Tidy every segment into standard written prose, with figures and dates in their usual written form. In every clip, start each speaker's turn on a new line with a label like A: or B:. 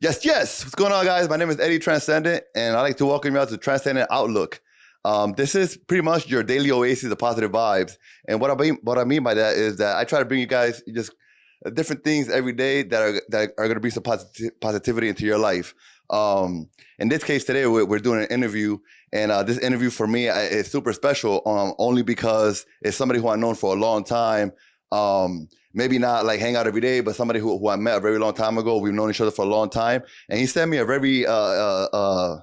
A: Yes, yes. What's going on, guys? My name is Eddie Tranzcendent, and I'd like to welcome you out to Tranzcendent Outlook. This is pretty much your daily oasis of positive vibes. And what I mean by that is that I try to bring you guys just different things every day that are going to bring some positivity into your life. In this case today, we're doing an interview, and this interview for me is super special only because it's somebody who I've known for a long time. Maybe not like hang out every day, but somebody who I met a very long time ago. We've known each other for a long time. And he sent me a very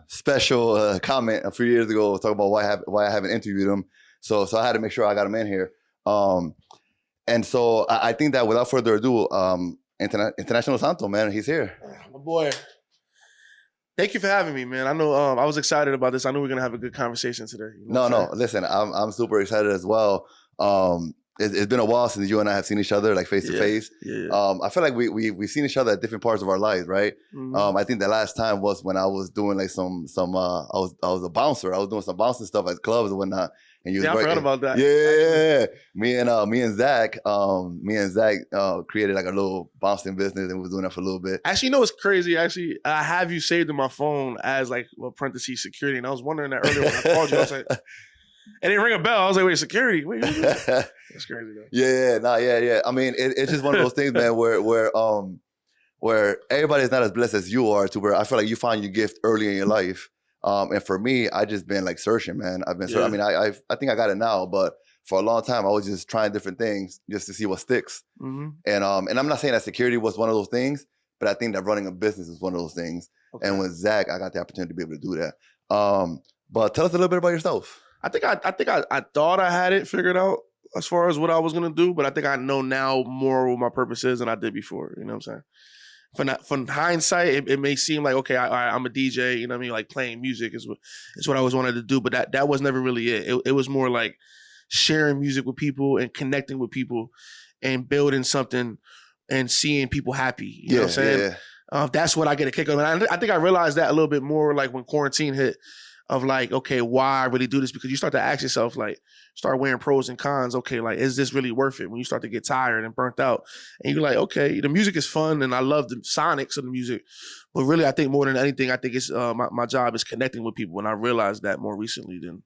A: special comment a few years ago talking about why I haven't interviewed him. So I had to make sure I got him in here. And so I think that without further ado, International Santo, man, he's here.
B: My boy. Thank you for having me, man. I know I was excited about this. I knew we were going to have a good conversation today. You know
A: No, listen, I'm super excited as well. It's been a while since you and I have seen each other like face to face. I feel like we've seen each other at different parts of our lives, right? Mm-hmm. I think the last time was when I was doing like I was a bouncer. I was doing some bouncing stuff at clubs and whatnot. And you
B: I forgot about that.
A: Yeah. Me and Zach created like a little bouncing business, and we were doing that for a little bit.
B: Actually, you know what's crazy? Actually, I have you saved in my phone as like parentheses security, and I was wondering that earlier when I called you. I was like. It didn't ring a bell. I was like, wait, security? Wait, that's crazy though.
A: Yeah. I mean, it's just one of those things, man, where everybody's not as blessed as you are, to where I feel like you find your gift early in your life. And for me, I just been like searching, man. I've been searching. I mean, I think I got it now, but for a long time, I was just trying different things just to see what sticks. Mm-hmm. And I'm not saying that security was one of those things, but I think that running a business is one of those things. Okay. And with Zach, I got the opportunity to be able to do that. But tell us a little bit about yourself.
B: I think I thought I had it figured out as far as what I was gonna do, but I think I know now more what my purpose is than I did before. You know what I'm saying? From hindsight, it may seem like okay, I'm a DJ. You know what I mean? Like playing music is what I always wanted to do, but that was never really it. It was more like sharing music with people and connecting with people and building something and seeing people happy. You know what I'm saying? Yeah. That's what I get a kick on. And I think I realized that a little bit more like when quarantine hit. Of like, okay, why I really do this? Because you start to ask yourself, like, start weighing pros and cons. Okay, like, is this really worth it? When you start to get tired and burnt out, and you're like, okay, the music is fun, and I love the sonics of the music, but really, I think more than anything, I think it's my job is connecting with people, and I realized that more recently than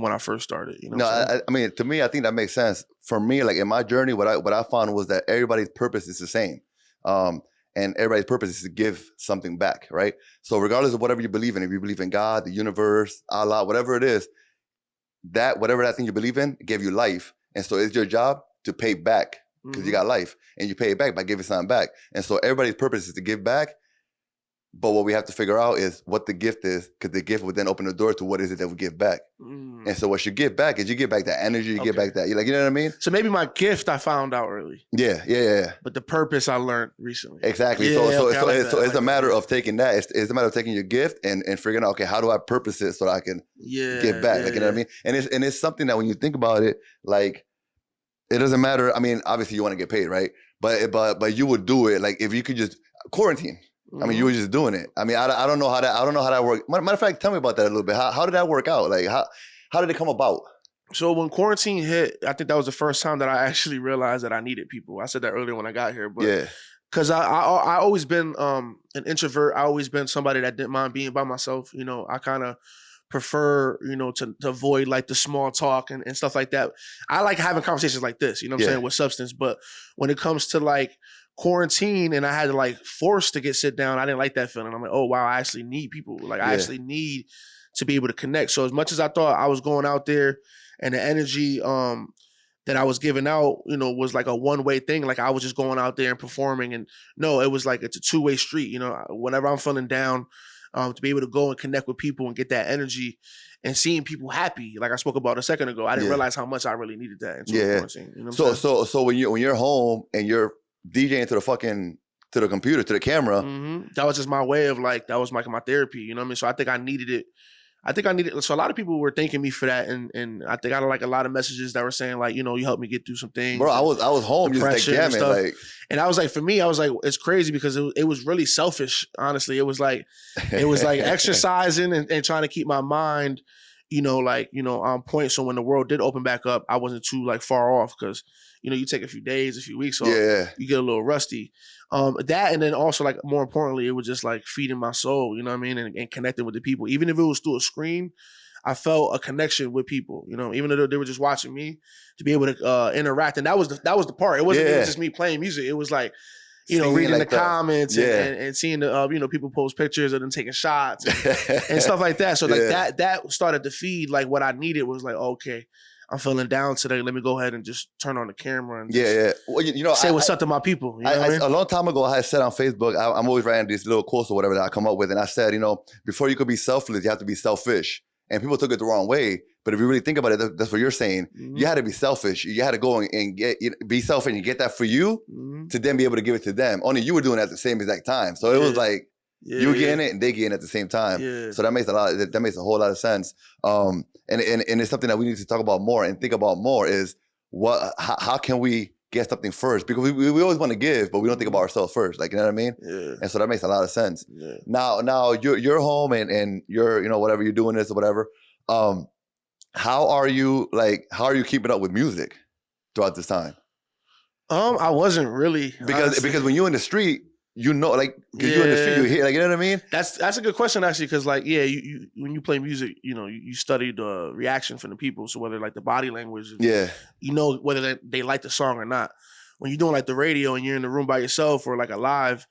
B: when I first started. You know,
A: no, I mean, to me, I think that makes sense. For me, like in my journey, what I found was that everybody's purpose is the same. And everybody's purpose is to give something back, right? So regardless of whatever you believe in, if you believe in God, the universe, Allah, whatever it is, whatever that thing you believe in gave you life. And so it's your job to pay back because you got life. And you pay it back by giving something back. And so everybody's purpose is to give back. But what we have to figure out is what the gift is, because the gift would then open the door to what is it that we give back. And so what you give back is you give back that energy, you give back that, you know what I mean?
B: So maybe my gift I found out early.
A: Yeah.
B: But the purpose I learned recently.
A: Exactly. So it's a matter of taking that. It's a matter of taking your gift and figuring out, okay, how do I purpose it so that I can give back? Like, you know what I mean? And it's something that when you think about it, like, it doesn't matter. I mean, obviously you want to get paid, right? But you would do it, like, if you could just quarantine. I mean, you were just doing it. I mean, I don't know how that worked. Matter of fact, tell me about that a little bit. How did that work out? Like, how did it come about?
B: So when quarantine hit, I think that was the first time that I actually realized that I needed people. I said that earlier when I got here, but because I always been an introvert. I always been somebody that didn't mind being by myself. You know, I kind of prefer, you know, to avoid like the small talk and stuff like that. I like having conversations like this, you know what I'm saying, with substance. But when it comes to like quarantine and I had to like force to sit down, I didn't like that feeling. I'm like, oh wow, I actually need people. Like I actually need to be able to connect. So as much as I thought I was going out there and the energy that I was giving out, you know, was like a one-way thing. Like I was just going out there and performing, and no, it was like it's a two-way street. You know, whenever I'm feeling down, to be able to go and connect with people and get that energy and seeing people happy, like I spoke about a second ago, I didn't realize how much I really needed that. Quarantine, you know
A: so when you're home and you're DJing to the computer, to the camera.
B: That was just my way of like, that was like my therapy, you know what I mean? So I think I needed it. So a lot of people were thanking me for that. And I think I got like a lot of messages that were saying like, you know, you helped me get through some things.
A: Bro, I was home just like jamming.
B: And I was like, for me, I was like, it's crazy because it was really selfish. Honestly, it was like exercising and trying to keep my mind, on point. So when the world did open back up, I wasn't too like far off because, you take a few days, a few weeks off, you get a little rusty. That, and then also like more importantly, it was just like feeding my soul, you know what I mean, and connecting with the people. Even if it was through a screen, I felt a connection with people, even though they were just watching me, to be able to interact. And that was the part. It wasn't even just me playing music. It was like, reading like the comments and seeing the, people post pictures of them taking shots and stuff like that. So like that started to feed like what I needed was like, okay, I'm feeling down today. Let me go ahead and just turn on the camera and
A: well,
B: say what's up to my people.
A: A long time ago, I had said on Facebook, I'm always writing these little quotes or whatever that I come up with. And I said, before you could be selfless, you have to be selfish. And people took it the wrong way. But if you really think about it, that's what you're saying. Mm-hmm. You had to be selfish. You had to go and be selfish and get that for you to then be able to give it to them. Only you were doing it at the same exact time. So it was like you were getting it and they getting it at the same time. Yeah. So that makes a whole lot of sense. And it's something that we need to talk about more and think about more is how can we get something first? Because we always want to give, but we don't think about ourselves first. Like, you know what I mean? Yeah. And so that makes a lot of sense. Yeah. Now you're home and you're, whatever you're doing this or whatever. How are you keeping up with music throughout this time?
B: I wasn't really
A: because when you're in the street, you're in the street, you hear, like, you know what I mean?
B: That's a good question actually, because like you when you play music, you study the reaction from the people. So whether like the body language, whether they like the song or not. When you're doing like the radio and you're in the room by yourself or like a live,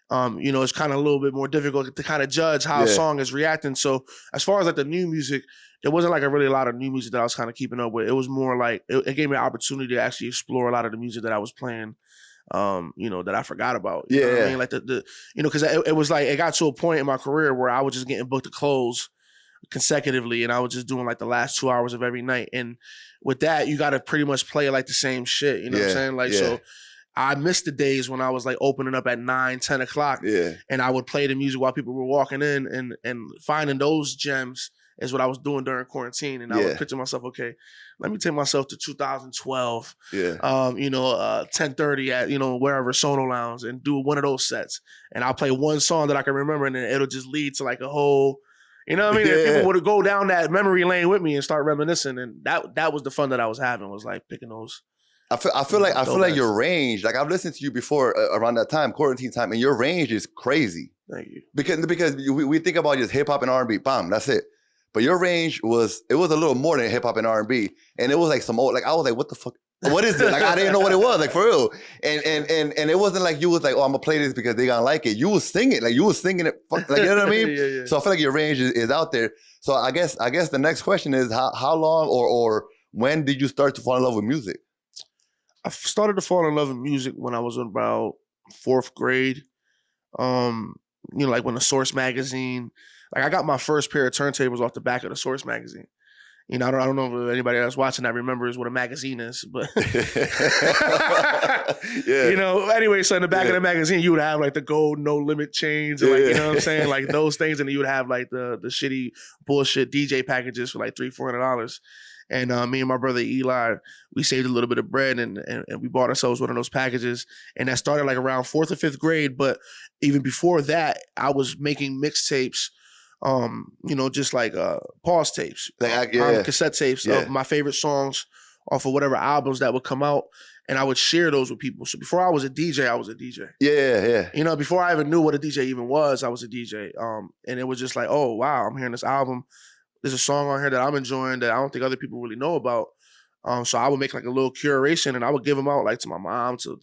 B: it's kind of a little bit more difficult to kind of judge how a song is reacting. So as far as like the new music, there wasn't like a lot of new music that I was kind of keeping up with. It was more like it gave me an opportunity to actually explore a lot of the music that I was playing, that I forgot about. You know what I mean? Like because it was like it got to a point in my career where I was just getting booked to close consecutively, and I was just doing like the last 2 hours of every night. And with that, you got to pretty much play like the same shit. You know what I'm saying? Like so. I missed the days when I was like opening up at 9, 10 o'clock and I would play the music while people were walking in and finding those gems is what I was doing during quarantine. And I would picture myself, okay, let me take myself to 2012, 10:30 at, wherever Sono Lounge and do one of those sets. And I'll play one song that I can remember and then it'll just lead to like a whole, you know what I mean? And people would go down that memory lane with me and start reminiscing. And that was the fun that I was having, was like picking those.
A: I feel like your range, like I've listened to you before around that time, quarantine time, and your range is crazy.
B: Thank you.
A: Because we think about just hip hop and R&B, bam, that's it. But your range was a little more than hip hop and R&B, and it was like some old, like I was like, what the fuck? What is this? Like I didn't know what it was, like for real. And it wasn't like you was like, oh, I'm gonna play this because they gonna like it. You was singing it, like like you know what I mean? Yeah. So I feel like your range is out there. So I guess the next question is how long or when did you start to fall in love with music?
B: I started to fall in love with music when I was in about 4th grade. Like when the Source magazine, like I got my first pair of turntables off the back of the Source magazine. I don't know if anybody that's watching that remembers what a magazine is, but anyway, so in the back of the magazine, you would have like the gold no limit chains, and like, you know what I'm saying? Like those things, and then you would have like the shitty bullshit DJ packages for like $300-$400. And me and my brother Eli, we saved a little bit of bread and we bought ourselves one of those packages. And that started like around 4th or 5th grade. But even before that, I was making mixtapes, just like pause tapes, cassette tapes of my favorite songs off of whatever albums that would come out. And I would share those with people. So before I was a DJ, I was a DJ.
A: Yeah.
B: Before I even knew what a DJ even was, I was a DJ. And it was just like, oh, wow, I'm hearing this album. There's a song on here that I'm enjoying that I don't think other people really know about. So I would make like a little curation and I would give them out like to my mom, to,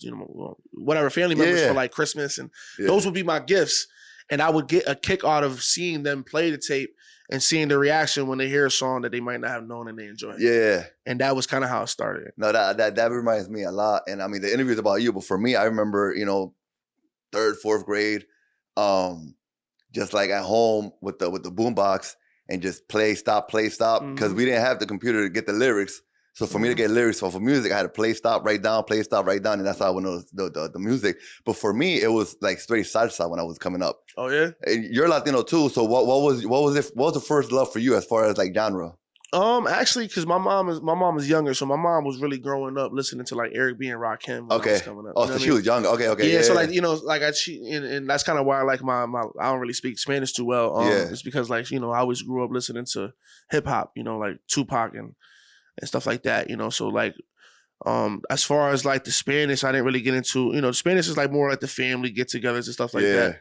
B: whatever family members for like Christmas. And those would be my gifts. And I would get a kick out of seeing them play the tape and seeing the reaction when they hear a song that they might not have known and they enjoy.
A: Yeah.
B: And that was kind of how it started.
A: No, that reminds me a lot. And I mean, the interview is about you, but for me, I remember, 3rd, 4th grade, just like at home with the boombox, and just play, stop, because we didn't have the computer to get the lyrics. So for me to get lyrics for music, I had to play, stop, write down, and that's how I would know the music. But for me, it was like straight salsa when I was coming up.
B: Oh yeah,
A: and you're Latino too. So what was the first love for you as far as like genre?
B: Actually, because my mom is younger, so my mom was really growing up listening to like Eric B and Rakim when I was
A: Okay.
B: coming up.
A: Oh,
B: You know
A: so
B: what I
A: she
B: mean?
A: was young. Okay,
B: Yeah, so
A: yeah,
B: like like and that's kind of why I like my I don't really speak Spanish too well.
A: yeah,
B: It's because like I always grew up listening to hip hop, like Tupac and stuff like that. So like as far as like the Spanish, I didn't really get into. The Spanish is like more like the family get-togethers and stuff like
A: yeah,
B: that.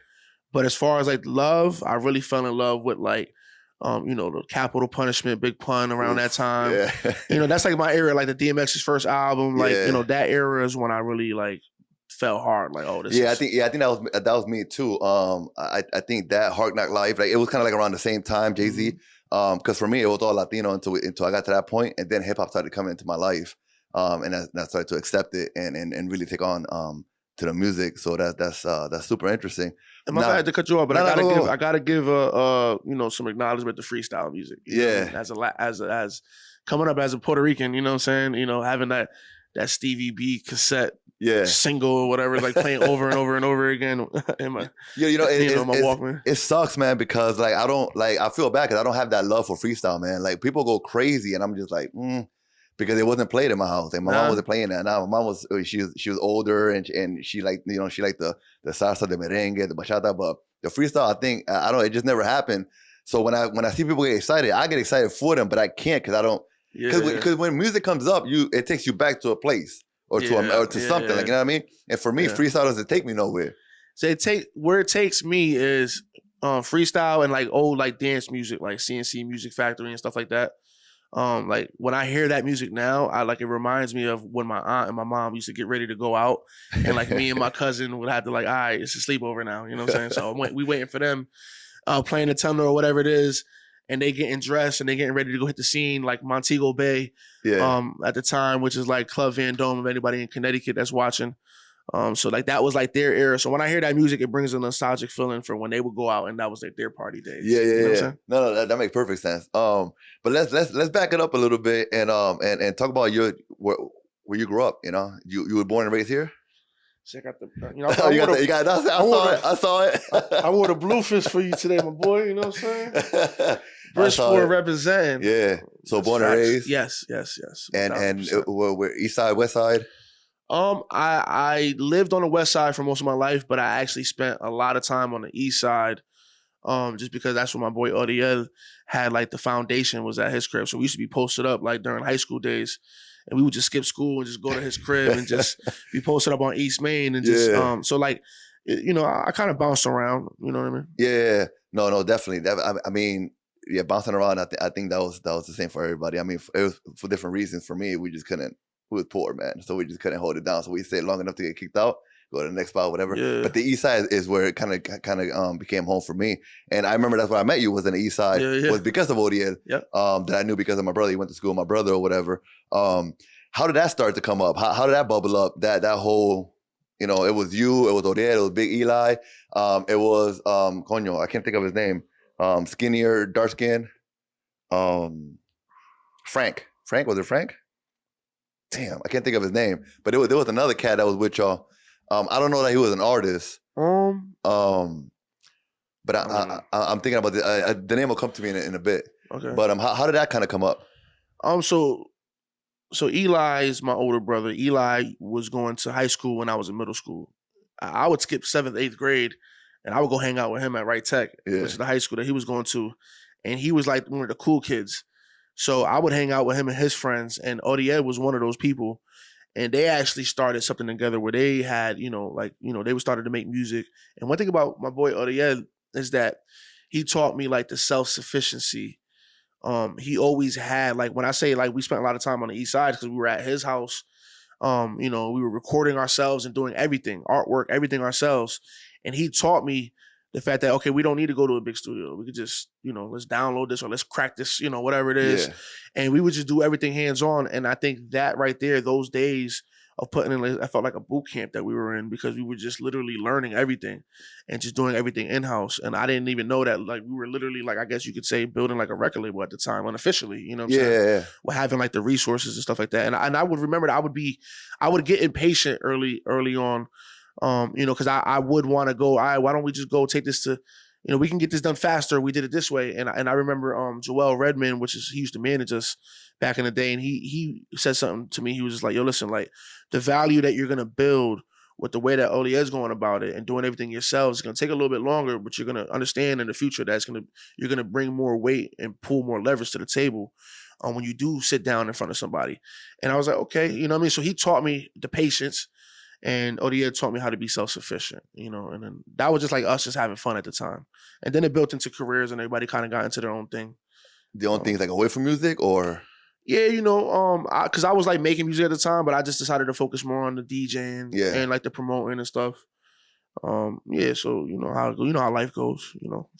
B: But as far as like love, I really fell in love with like the Capital Punishment, Big Pun around that
A: oof,
B: time.
A: yeah,
B: That's like my era, like the DMX's first album, like,
A: yeah.
B: that era is when I really like fell hard. Like, oh, this
A: Yeah,
B: is
A: I think that was me too. I think that Hard Knock Life, like it was kind of like around the same time, Jay Z.
B: Mhm.
A: Because for me it was all Latino until I got to that point, and then hip hop started coming into my life, and I started to accept it and really take on to the music. So that's super interesting.
B: And my
A: Nah,
B: bad to cut you off, but
A: no, no, go, go.
B: I gotta give some acknowledgement to freestyle music. You know what I
A: Yeah,
B: mean? As coming up as a Puerto Rican, you know what I'm saying? Having that Stevie B cassette
A: yeah.
B: single or whatever, like playing over and over and over again in my
A: Yeah,
B: my Walkman.
A: it sucks, man, because like I feel bad because I don't have that love for freestyle, man. Like people go crazy, and I'm just like, because it wasn't played in my house. Like my mom
B: Nah.
A: wasn't playing that. Now my mom was she was older, and she liked she liked the salsa, the merengue, the bachata, but the freestyle, I think I don't. It just never happened. So when I see people get excited, I get excited for them, but I can't because I don't.
B: Yeah.
A: Because when music comes up, it takes you back to a place or to something, like, you know what I mean. And for me,
B: Yeah.
A: freestyle doesn't take me nowhere.
B: So where it takes me is freestyle and like old like dance music, like CNC Music Factory and stuff like that. Like when I hear that music now, it reminds me of when my aunt and my mom used to get ready to go out, and like me and my cousin would have to like, all right, it's a sleepover now. You know what I'm saying? So we waiting for them, playing the tunnel or whatever it is, and they getting dressed and they getting ready to go hit the scene, like Montego Bay,
A: Yeah.
B: at the time, which is like Club Van Dome. If anybody in Connecticut that's watching. So like that was like their era. So when I hear that music, it brings a nostalgic feeling for when they would go out and that was like their party days.
A: Yeah,
B: You know what I'm
A: yeah.
B: saying?
A: No, that makes perfect sense. But let's back it up a little bit and talk about where you grew up. You were born and raised here.
B: So I got the,
A: Oh, you got that. I saw it.
B: I wore the Bluefish for you today, my boy. You know what I'm saying? Bridgeport representing.
A: Yeah. So born and raised.
B: Yes.
A: And we're East Side, West Side.
B: I lived on the West Side for most of my life, but I actually spent a lot of time on the East Side. Just because that's where my boy Odiel had like the foundation was at his crib. So we used to be posted up like during high school days. And we would just skip school and just go to his crib and just be posted up on East Main and just so like I kind of bounced around. You know what I mean?
A: Yeah. No, definitely. I mean, yeah, bouncing around. I think that was the same for everybody. I mean, it was for different reasons. For me, we just couldn't. We was poor, man, so we just couldn't hold it down. So we stayed long enough to get kicked out, go to the next spot, whatever.
B: Yeah.
A: But the East Side is where it kind of became home for me. And I remember that's where I met you, was in the East Side.
B: Yeah.
A: Was because of Odiel.
B: Yep.
A: That I knew because of my brother. He went to school with my brother or whatever. How did that start to come up? How did that bubble up? That whole, it was you, it was Odiel, it was Big Eli. It was Coño, I can't think of his name. Skinnier, dark skin. Frank. Was it Frank? Damn, I can't think of his name. But there was another cat that was with y'all. I don't know that he was an artist. But I'm thinking about the name will come to me in a bit.
B: Okay.
A: But how did that kind of come up?
B: So Eli is my older brother. Eli was going to high school when I was in middle school. I would skip 7th, 8th grade, and I would go hang out with him at Wright Tech, which is the high school that he was going to. And he was like one of the cool kids. So I would hang out with him and his friends, and Odiel was one of those people. And they actually started something together where they had, they started to make music. And one thing about my boy Odiel is that he taught me like the self-sufficiency. He always had, like, when I say like we spent a lot of time on the East Side because we were at his house. We were recording ourselves and doing everything, artwork, everything ourselves. And he taught me the fact that, okay, we don't need to go to a big studio. We could just, let's download this or let's crack this, whatever it is.
A: Yeah.
B: And we would just do everything hands-on. And I think that right there, those days of putting in, I felt like a boot camp that we were in because we were just literally learning everything and just doing everything in-house. And I didn't even know that, like, we were literally, like, I guess you could say building like a record label at the time, unofficially, you know what I'm saying?
A: Yeah.
B: We're having like the resources and stuff like that. And I would remember that I would get impatient early on, because I would want to go, all right, why don't we just go take this to, we can get this done faster. We did it this way. And I remember Joel Redmond, he used to manage us back in the day, and he said something to me. He was just like, yo, listen, like the value that you're gonna build with the way that Olier's going about it and doing everything yourself is gonna take a little bit longer, but you're gonna understand in the future that you're gonna bring more weight and pull more leverage to the table when you do sit down in front of somebody. And I was like, okay, you know what I mean? So he taught me the patience, and Odier taught me how to be self-sufficient, and then that was just like us just having fun at the time. And then it built into careers and everybody kind of got into their own thing.
A: The own things like away from music or?
B: Yeah, because I was like making music at the time, but I just decided to focus more on the DJing and like the promoting and stuff. So you know how life goes.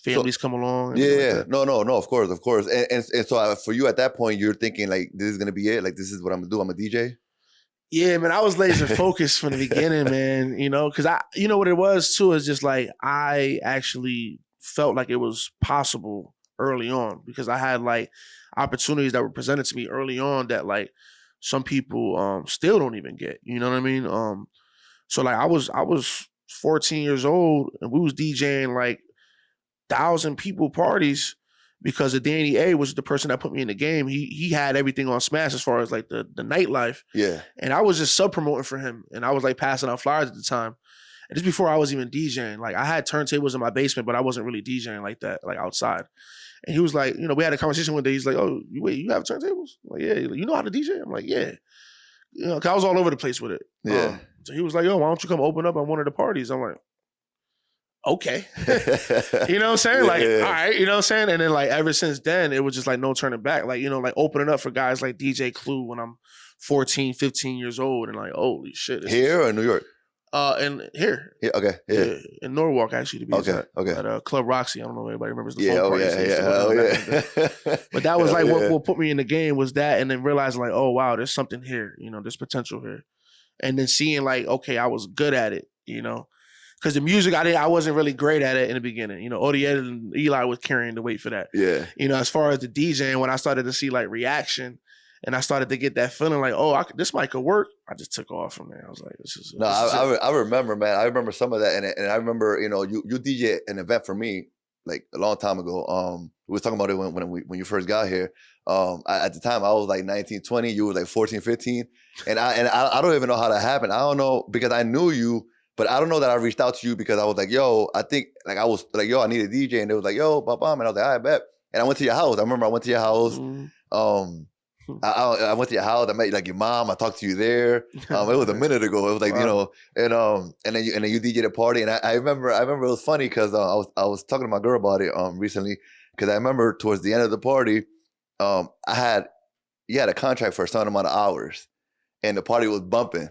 B: Families come along. And like
A: no, of course, and so for you at that point, you're thinking like this is gonna be it. Like this is what I'm gonna do. I'm a DJ.
B: Yeah, man, I was laser focused from the beginning, man. Because what it was too is just like I actually felt like it was possible early on because I had like opportunities that were presented to me early on that like some people still don't even get. You know what I mean? So like I was 14 years old and we was DJing like 1,000 people parties because of Danny A was the person that put me in the game. He had everything on Smash as far as like the nightlife.
A: Yeah.
B: And I was just sub promoting for him. And I was like passing out flyers at the time. And just before I was even DJing, like I had turntables in my basement, but I wasn't really DJing like that, like outside. And he was like, we had a conversation one day. He's like, oh, wait, you have turntables? I'm like, yeah. You know how to DJ? I'm like, yeah. Cause I was all over the place with it.
A: Yeah.
B: So he was like, yo, why don't you come open up on one of the parties? I'm like, okay. You know what I'm saying? Like, all right, you know what I'm saying? And then like ever since then, it was just like no turning back. Like, like opening up for guys like DJ Clue when I'm 14, 15 years old and like, holy shit.
A: Here or in New York?
B: And here.
A: Yeah, okay. Yeah.
B: In Norwalk, actually, to be exact.
A: Okay.
B: At Club Roxy. I don't know if anybody remembers the
A: phone
B: parties. But that was like what put me in the game was that, and then realizing like, oh wow, there's something here, there's potential here. And then seeing like, okay, I was good at it, because the music I wasn't really great at it in the beginning. Odier and Eli was carrying the weight for that.
A: Yeah.
B: As far as the DJing, when I started to see like reaction and I started to get that feeling like, oh, this might could work, I just took off from there. I was like, this is
A: I remember, man. I remember some of that, and I remember, you DJ an event for me like a long time ago. We was talking about it when you first got here. At the time I was like 19, 20. You were like 14, 15, and I don't even know how that happened. I don't know because I knew you. But I don't know that I reached out to you because I was like, yo, I think like I was like, yo, I need a DJ. And they was like, yo, bam. And I was like, I bet. And I went to your house. I remember I went to your house. I went to your house. I met like your mom. I talked to you there. It was a minute ago. It was like, wow. And then you DJ'd a party. And I remember it was funny because I was talking to my girl about it recently because I remember towards the end of the party, you had a contract for a certain amount of hours and the party was bumping.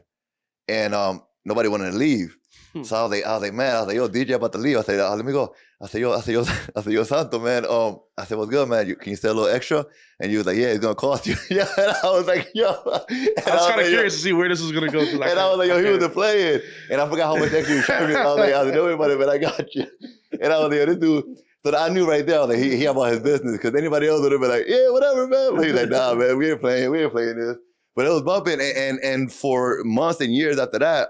A: And nobody wanted to leave. So I was like, man, yo, DJ about to leave. I said, let me go. I said, yo, Santo, man. I said, what's good, man? Can you stay a little extra? And you was like, yeah, it's gonna cost you. Yeah. And I was like, yo.
B: I was kind of curious to see where this was gonna go.
A: And I was like, yo, he wasn't playing. And I forgot how much extra you charged me. I was like, don't worry about it, but I got you. And I was like, yo, this dude. So I knew right there, I was like, he about his business. Because anybody else would have been like, yeah, whatever, man. But he's like, nah, man, we ain't playing this. But it was bumping, and for months and years after that,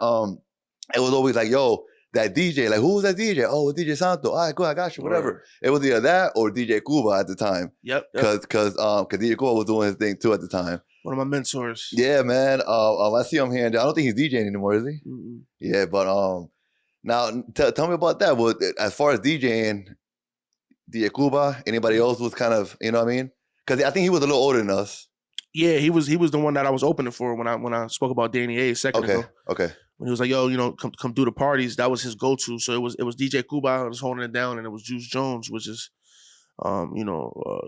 A: it was always like, yo, that DJ, like, who was that DJ? Oh, it was DJ Santo. All right, cool, I got you, whatever. Right. It was either that or DJ Cuba at the time.
B: Yep.
A: Because DJ Cuba was doing his thing too at the time.
B: One of my mentors.
A: Yeah, man. I see him here. I don't think he's DJing anymore, is he? Mm-mm. Yeah, but now tell me about that. Well, as far as DJing, DJ Cuba, anybody else was kind of, you know what I mean? Because I think he was a little older than us.
B: Yeah, he was the one that I was opening for when I spoke about Danny A a second ago.
A: Okay.
B: When he was like, yo, come do the parties, that was his go-to. So it was DJ Cuba, I was holding it down, and it was Juice Jones, which is a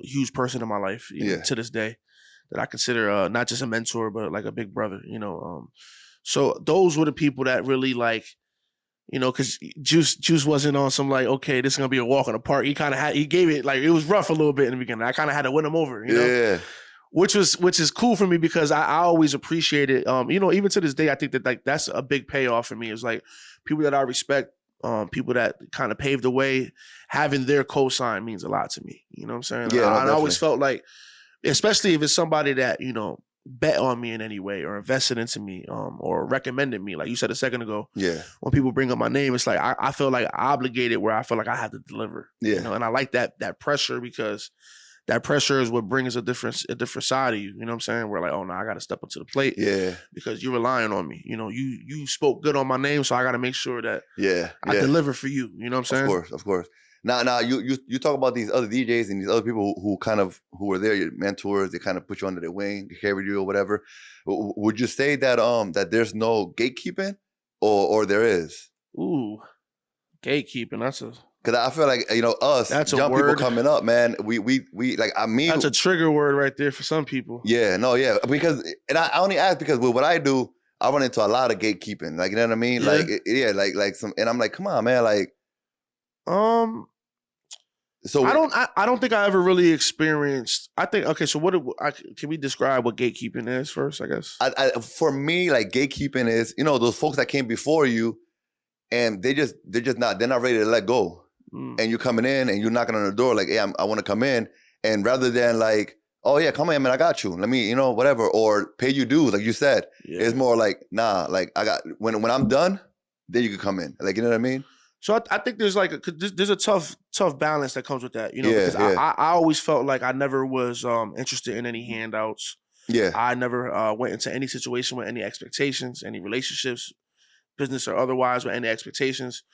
B: huge person in my life to this day that I consider not just a mentor, but like a big brother, So those were the people that really like, because Juice wasn't on some like, okay, this is gonna be a walk in the park. He gave it like, it was rough a little bit in the beginning. I kind of had to win him over, you know?
A: Yeah.
B: Which is cool for me because I always appreciate it. Even to this day, I think that like that's a big payoff for me. It's like people that I respect, people that kind of paved the way, having their cosign means a lot to me. You know what I'm saying?
A: Yeah,
B: I always felt like, especially if it's somebody that, bet on me in any way or invested into me, or recommended me, like you said a second ago.
A: Yeah.
B: When people bring up my name, it's like I feel like obligated, where I feel like I have to deliver.
A: Yeah.
B: You know, and I like that pressure, because that pressure is what brings a different side of you. You know what I'm saying? We're like, oh no, I got to step up to the plate.
A: Yeah.
B: Because you're relying on me. You know, you spoke good on my name, so I got to make sure that I deliver for you. You know what I'm saying?
A: Of course. Now, you talk about these other DJs and these other people who were there, your mentors. They kind of put you under their wing, carried you or whatever. Would you say that that there's no gatekeeping, or there is?
B: Ooh, gatekeeping. That's a,
A: because I feel like us
B: that's
A: young people coming up, man. We like
B: that's a trigger word right there for some people.
A: Yeah, because I only ask because with what I do, I run into a lot of gatekeeping. Like, you know what I mean?
B: Yeah.
A: Like some, and I'm like, come on, man, like.
B: So I don't think I ever really experienced. I think okay. So can we describe what gatekeeping is first? I guess.
A: For me, like gatekeeping is those folks that came before you, and they're not ready to let go, and you're coming in and you're knocking on the door like, hey, I want to come in, and rather than like, oh yeah, come in, man, I got you. Let me whatever, or pay you dues like you said. Yeah. It's more like like I got when I'm done, then you can come in. Like, you know what I mean?
B: So I think there's there's a tough balance that comes with that, because I always felt like I never was interested in any handouts.
A: Yeah.
B: I never went into any situation with any expectations, any relationships, business or otherwise, with any expectations.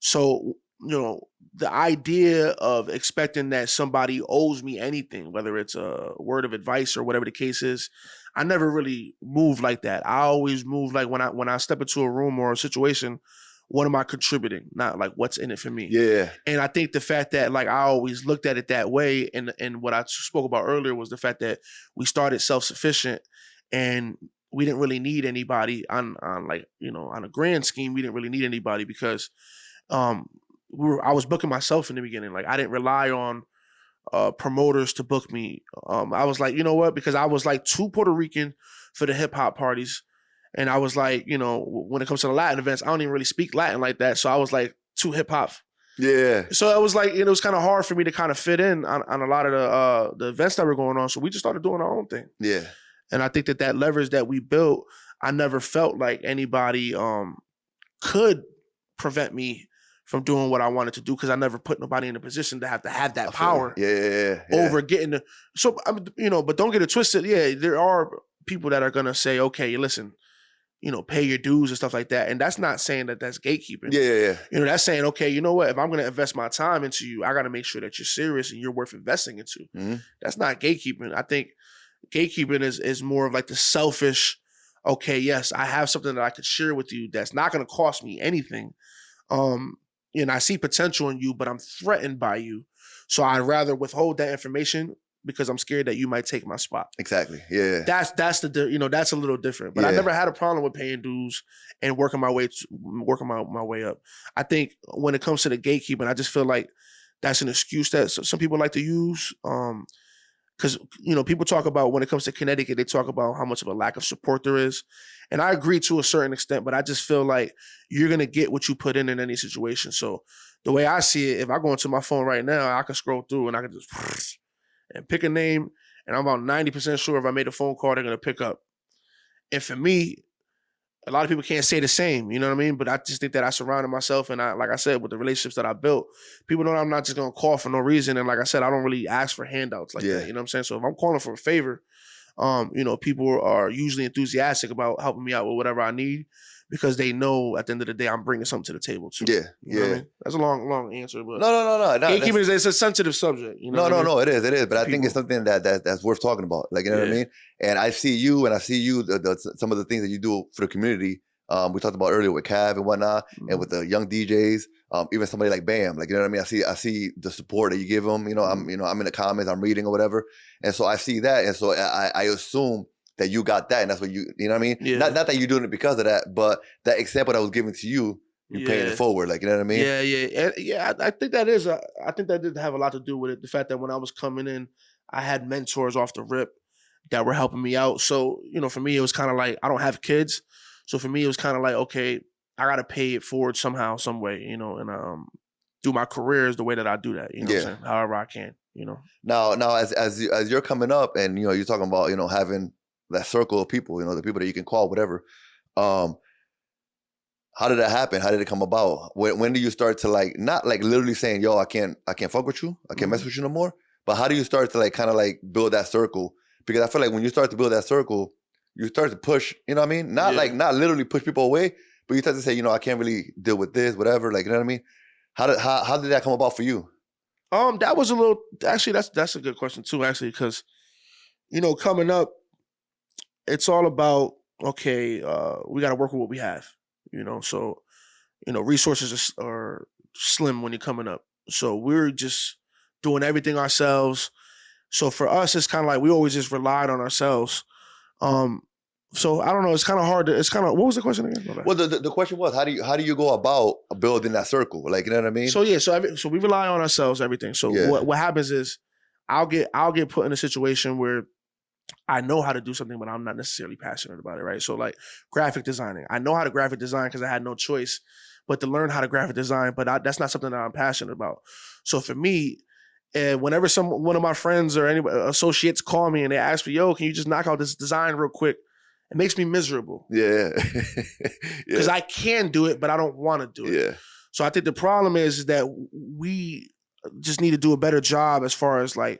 B: So, the idea of expecting that somebody owes me anything, whether it's a word of advice or whatever the case is, I never really moved like that. I always moved like when I step into a room or a situation, what am I contributing? Not like what's in it for me.
A: Yeah.
B: And I think the fact that like I always looked at it that way, and what I spoke about earlier was the fact that we started self-sufficient and we didn't really need anybody on like, on a grand scheme, we didn't really need anybody because I was booking myself in the beginning. Like I didn't rely on promoters to book me. I was like, you know what? Because I was like too Puerto Rican for the hip hop parties. And I was like, when it comes to the Latin events, I don't even really speak Latin like that. So I was like too hip hop.
A: Yeah.
B: So it was like, it was kind of hard for me to kind of fit in on a lot of the events that were going on. So we just started doing our own thing.
A: Yeah.
B: And I think that leverage that we built, I never felt like anybody could prevent me from doing what I wanted to do, because I never put nobody in a position to have that power.
A: Yeah.
B: Over getting the. So, but don't get it twisted. Yeah, there are people that are going to say, okay, listen, pay your dues and stuff like that. And that's not saying that that's gatekeeping.
A: Yeah.
B: That's saying, okay, you know what? If I'm going to invest my time into you, I got to make sure that you're serious and you're worth investing into.
A: Mm-hmm.
B: That's not gatekeeping. I think gatekeeping is more of like the selfish, okay, yes, I have something that I could share with you that's not going to cost me anything. And I see potential in you, but I'm threatened by you. So I'd rather withhold that information because I'm scared that you might take my spot.
A: Exactly. Yeah.
B: That's that's a little different. But I never had a problem with paying dues and working my way up. I think when it comes to the gatekeeping, I just feel like that's an excuse that some people like to use. Because people talk about, when it comes to Connecticut, they talk about how much of a lack of support there is. And I agree to a certain extent, but I just feel like you're gonna get what you put in any situation. So the way I see it, if I go into my phone right now, I can scroll through and I can just and pick a name, and I'm about 90% sure if I made a phone call, they're gonna pick up. And for me, a lot of people can't say the same, you know what I mean? But I just think that I surrounded myself, and like I said, with the relationships that I built, people know I'm not just gonna call for no reason. And like I said, I don't really ask for handouts like that. You know what I'm saying? So if I'm calling for a favor, people are usually enthusiastic about helping me out with whatever I need, because they know at the end of the day I'm bringing something to the table too.
A: Yeah,
B: you know what I mean? That's a long answer, but
A: no.
B: Gatekeeping is a sensitive subject.
A: No, it is. But I think it's something that's worth talking about. Like, you know what I mean? And I see you, some of the things that you do for the community. We talked about earlier with Cav and whatnot, and with the young DJs, even somebody like Bam, like, you know what I mean? I see the support that you give them. I'm in the comments, I'm reading or whatever, and so I see that, and so I assume that you got that, and that's what you know what I mean?
B: Yeah.
A: Not that you're doing it because of that, but that example that was given to you, you're paying it forward, like, you know what I mean?
B: Yeah. I think that is. I think that did have a lot to do with it. The fact that when I was coming in, I had mentors off the rip that were helping me out. So for me, it was kind of like, I don't have kids. So for me, it was kind of like, okay, I got to pay it forward somehow, some way, and do my career is the way that I do that, what I'm saying? However I can,
A: Now, as you're coming up and, you're talking about, having that circle of people, the people that you can call, whatever. How did that happen? How did it come about? When do you start to like, not like literally saying, yo, I can't fuck with you. I can't mess with you no more. But how do you start to like kind of like build that circle? Because I feel like when you start to build that circle, you start to push, you know what I mean? Not like, not literally push people away, but you start to say, I can't really deal with this, whatever. Like, you know what I mean? How did that come about for you?
B: That was a little, actually, that's a good question too, actually, because, coming up, it's all about, okay, we got to work with what we have, so, resources are slim when you're coming up. So we're just doing everything ourselves. So for us, it's kind of like we always just relied on ourselves. So I don't know. It's kind of hard to. It's kind of. What was the question again?
A: Well, the question was, how do you go about building that circle? Like, you know what I mean?
B: So yeah. So we rely on ourselves. Everything. So what happens is, I'll get put in a situation where I know how to do something, but I'm not necessarily passionate about it. Right. So like graphic designing, I know how to graphic design because I had no choice but to learn how to graphic design. But that's not something that I'm passionate about. So for me, whenever one of my friends or any associates call me and they ask me, "Yo, can you just knock out this design real quick?" It makes me miserable.
A: Yeah.
B: Because I can do it, but I don't want to do it.
A: Yeah.
B: So I think the problem is that we just need to do a better job as far as like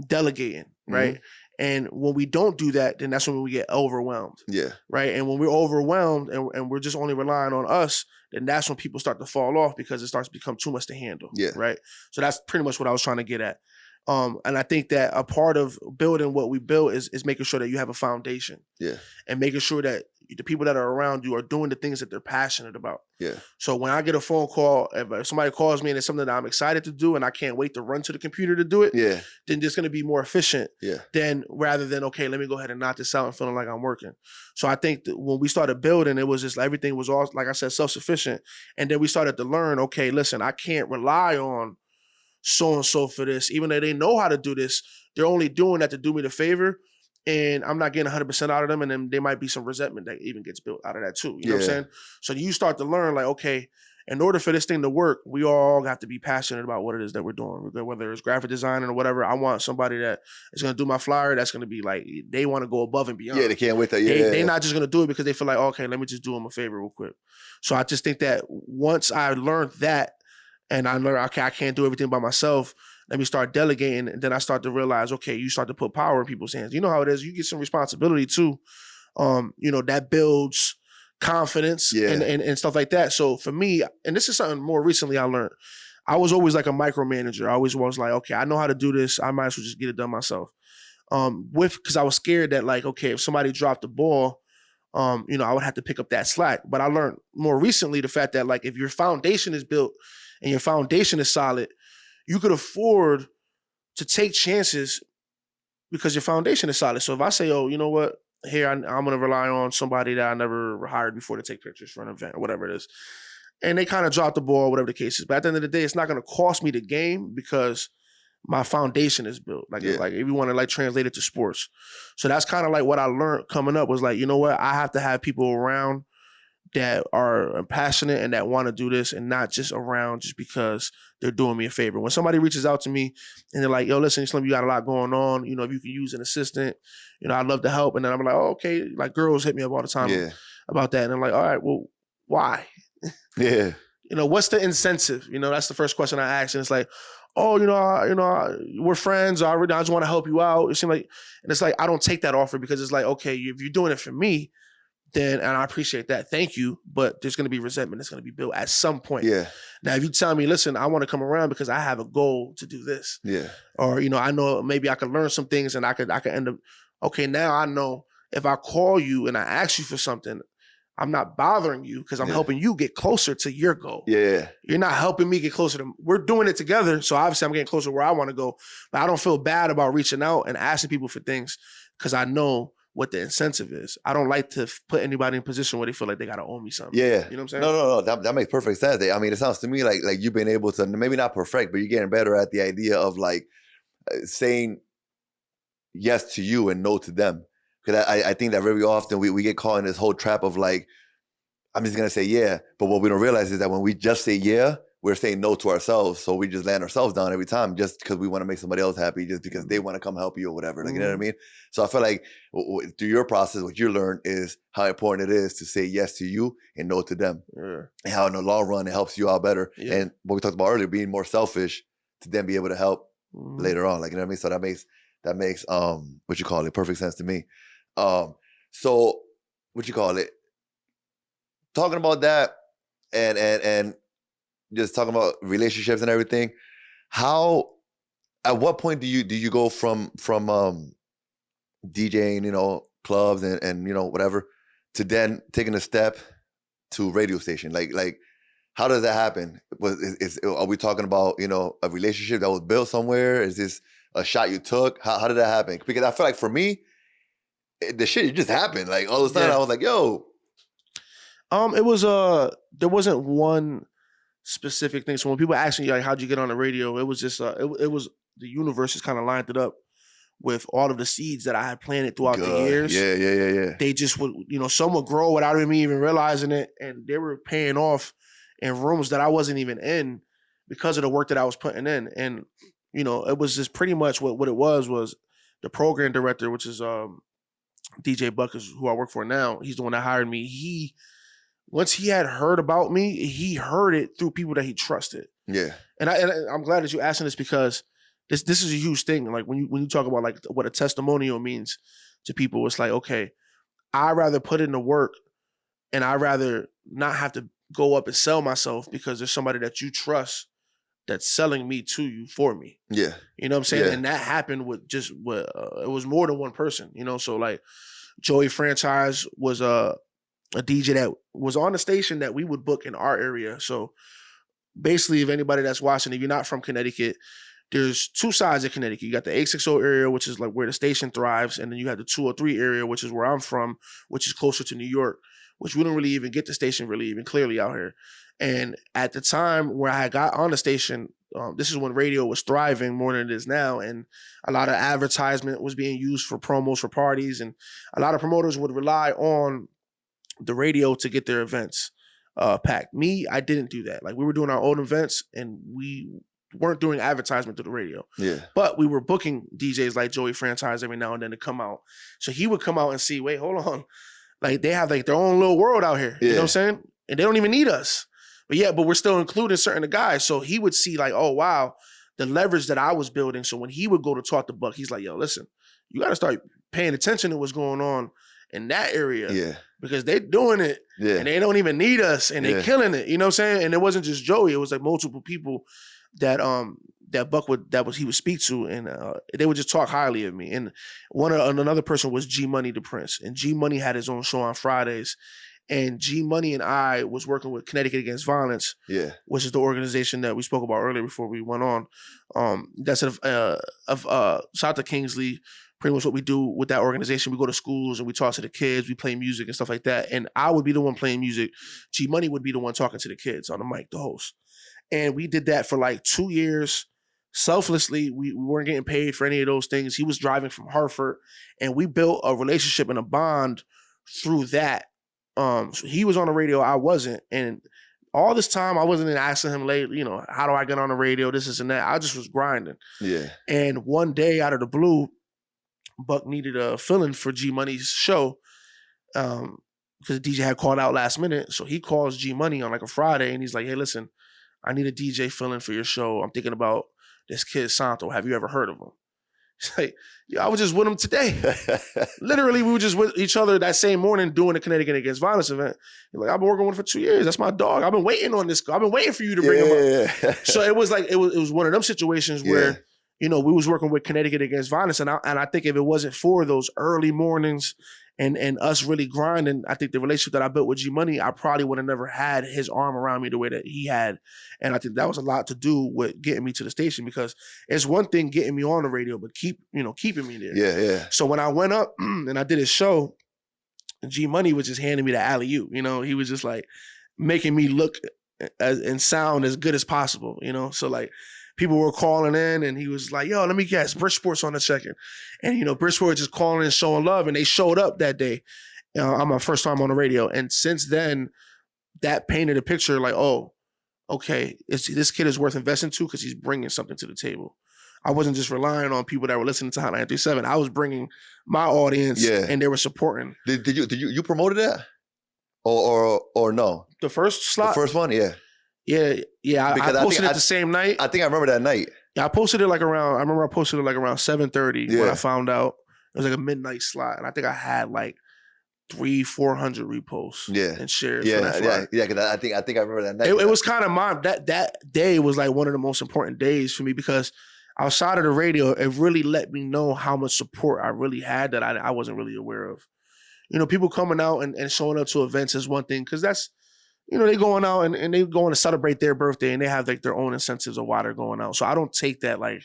B: delegating, right? Mm-hmm. And when we don't do that, then that's when we get overwhelmed.
A: Yeah.
B: Right. And when we're overwhelmed and we're just only relying on us, then that's when people start to fall off because it starts to become too much to handle.
A: Yeah.
B: Right. So that's pretty much what I was trying to get at. And I think that a part of building what we build is making sure that you have a foundation.
A: Yeah.
B: And making sure that the people that are around you are doing the things that they're passionate about.
A: Yeah.
B: So when I get a phone call, if somebody calls me and it's something that I'm excited to do and I can't wait to run to the computer to do it, then it's going to be more efficient than rather than, okay, let me go ahead and knock this out and feeling like I'm working. So I think that when we started building, it was just everything was all, like I said, self-sufficient. And then we started to learn, okay, listen, I can't rely on so-and-so for this. Even though they know how to do this, they're only doing that to do me the favor. And I'm not getting 100% out of them. And then there might be some resentment that even gets built out of that too. You know what I'm saying? So you start to learn like, okay, in order for this thing to work, we all have to be passionate about what it is that we're doing. Whether it's graphic design or whatever, I want somebody that is going to do my flyer that's going to be like, they want to go above and beyond.
A: Yeah, they can't wait to,
B: They're not just going to do it because they feel like, okay, let me just do them a favor real quick. So I just think that once I learned that, and I learned, okay, I can't do everything by myself. Let me start delegating. And then I start to realize, okay, you start to put power in people's hands. You know how it is. You get some responsibility too. That builds confidence and stuff like that. So for me, and this is something more recently I learned, I was always like a micromanager. I always was like, okay, I know how to do this. I might as well just get it done myself. Because I was scared that like, okay, if somebody dropped the ball, I would have to pick up that slack. But I learned more recently the fact that like, if your foundation is built and your foundation is solid, you could afford to take chances because your foundation is solid. So if I say, oh, you know what, here I'm going to rely on somebody that I never hired before to take pictures for an event or whatever it is, and they kind of drop the ball, whatever the case is. But at the end of the day, it's not going to cost me the game because my foundation is built. Like if you want to like translate it to sports. So that's kind of like what I learned coming up was like, you know what, I have to have people around that are passionate and that want to do this and not just around just because they're doing me a favor. When somebody reaches out to me and they're like, yo, listen, Slim, you got a lot going on. If you can use an assistant, I'd love to help. And then I'm like, oh, okay. Like girls hit me up all the time about that. And I'm like, all right, well, why?
A: Yeah.
B: What's the incentive? That's the first question I ask. And it's like, oh, we're friends. I just want to help you out. It seems like, and it's like, I don't take that offer because it's like, okay, if you're doing it for me, then, and I appreciate that. Thank you. But there's going to be resentment that's going to be built at some point.
A: Yeah.
B: Now, if you tell me, listen, I want to come around because I have a goal to do this.
A: Yeah.
B: Or, I know maybe I could learn some things and I could end up, okay, now I know if I call you and I ask you for something, I'm not bothering you because I'm helping you get closer to your goal.
A: Yeah.
B: You're not helping me get closer to, we're doing it together. So obviously I'm getting closer to where I want to go. But I don't feel bad about reaching out and asking people for things because I know what the incentive is. I don't like to put anybody in a position where they feel like they got to owe me something.
A: Yeah.
B: You know what I'm saying?
A: No. That makes perfect sense. I mean, it sounds to me like you've been able to, maybe not perfect, but you're getting better at the idea of like saying yes to you and no to them. Because I think that very often we get caught in this whole trap of like, I'm just going to say yeah. But what we don't realize is that when we just say yeah, we're saying no to ourselves. So we just land ourselves down every time just because we want to make somebody else happy, just because they want to come help you or whatever. Like, you know what I mean? So I feel like through your process, what you learn is how important it is to say yes to you and no to them. Yeah. And how in the long run, it helps you out better. Yeah. And what we talked about earlier, being more selfish to then be able to help later on. Like, you know what I mean? So that makes what you call it, perfect sense to me. So what you call it, talking about that and just talking about relationships and everything, at what point do you go from DJing, you know, clubs and you know, whatever, to then taking a step to radio station? Like how does that happen? Are we talking about, you know, a relationship that was built somewhere? Is this a shot you took? How did that happen? Because I feel like for me, the shit just happened. Like all of a sudden I was like, yo.
B: It was there wasn't one specific thing. So when people ask me like, how'd you get on the radio? It was just it was the universe just kind of lined it up with all of the seeds that I had planted throughout the years.
A: Yeah.
B: They just would, you know, some would grow without me even realizing it, and they were paying off in rooms that I wasn't even in because of the work that I was putting in. And you know, it was just pretty much what it was the program director, which is DJ Buck, is who I work for now. He's the one that hired me. Once he had heard about me, he heard it through people that he trusted. Yeah. And I'm glad that you're asking this, because this is a huge thing. Like when you talk about like what a testimonial means to people, it's like, okay, I'd rather put in the work and I'd rather not have to go up and sell myself because there's somebody that you trust that's selling me to you for me. Yeah. You know what I'm saying? Yeah. And that happened with it was more than one person, you know? So like Joey Franchise was a DJ that was on the station that we would book in our area. So basically, if anybody that's watching, if you're not from Connecticut, there's two sides of Connecticut. You got the 860 area, which is like where the station thrives. And then you have the 203 area, which is where I'm from, which is closer to New York, which we don't really even get the station really even clearly out here. And at the time where I got on the station, this is when radio was thriving more than it is now. And a lot of advertisement was being used for promos for parties. And a lot of promoters would rely on the radio to get their events packed. Me, I didn't do that. Like we were doing our own events and we weren't doing advertisement through the radio. Yeah. But we were booking DJs like Joey Franchise every now and then to come out. So he would come out and see, wait, hold on. Like they have like their own little world out here. Yeah. You know what I'm saying? And they don't even need us. But we're still including certain guys. So he would see like, oh, wow, the leverage that I was building. So when he would go to talk to Buck, he's like, yo, listen, you got to start paying attention to what's going on in that area. Yeah. Because they're doing it and they don't even need us and they're killing it. You know what I'm saying? And it wasn't just Joey. It was like multiple people that Buck he would speak to, and they would just talk highly of me. And another person was G Money the Prince. And G Money had his own show on Fridays. And G Money and I was working with Connecticut Against Violence, which is the organization that we spoke about earlier before we went on. That's of South of Kingsley. Pretty much what we do with that organization, we go to schools and we talk to the kids, we play music and stuff like that. And I would be the one playing music. G Money would be the one talking to the kids on the mic, the host. And we did that for like 2 years selflessly. We weren't getting paid for any of those things. He was driving from Hartford, and we built a relationship and a bond through that. So he was on the radio, I wasn't. And all this time I wasn't even asking him late, you know, how do I get on the radio, this and that. I just was grinding. Yeah. And one day out of the blue, Buck needed a fill-in for G Money's show because the DJ had called out last minute. So he calls G Money on like a Friday and he's like, hey, listen, I need a DJ fill-in for your show. I'm thinking about this kid, Santo. Have you ever heard of him? He's like, yeah, I was just with him today. Literally, we were just with each other that same morning doing the Connecticut Against Violence event. He's like, I've been working with him for 2 years. That's my dog. I've been waiting on this. I've been waiting for you to bring him up. So it was like, it was one of them situations where, you know, we was working with Connecticut Against Violence. And I think if it wasn't for those early mornings and us really grinding, I think the relationship that I built with G Money, I probably would have never had his arm around me the way that he had. And I think that was a lot to do with getting me to the station, because it's one thing getting me on the radio, but keeping me there. Yeah. So when I went up and I did his show, G Money was just handing me the alley-oop. You know, he was just like making me look and sound as good as possible, you know? So like, people were calling in and he was like, yo, let me guess, Bridgeport's on the second. And, you know, Bridgeport just calling and showing love, and they showed up that day. On my first time on the radio. And since then, that painted a picture like, oh, okay, this kid is worth investing to because he's bringing something to the table. I wasn't just relying on people that were listening to Hot 93.7. I was bringing my audience, and they were supporting.
A: Did you promoted that, or no?
B: The first slot,
A: the first one, yeah.
B: I posted it the same night.
A: I think I remember that night.
B: Yeah, I posted it like around. I remember I posted it like around 7:30 when I found out it was like a midnight slot, and I think I had like 300-400 reposts and shares.
A: Because I think I remember that night.
B: It was kind of that day was like one of the most important days for me because outside of the radio, it really let me know how much support I really had that I wasn't really aware of. You know, people coming out and showing up to events is one thing because that's, you know, they going out and they going to celebrate their birthday and they have like their own incentives of why they're going out. So I don't take that like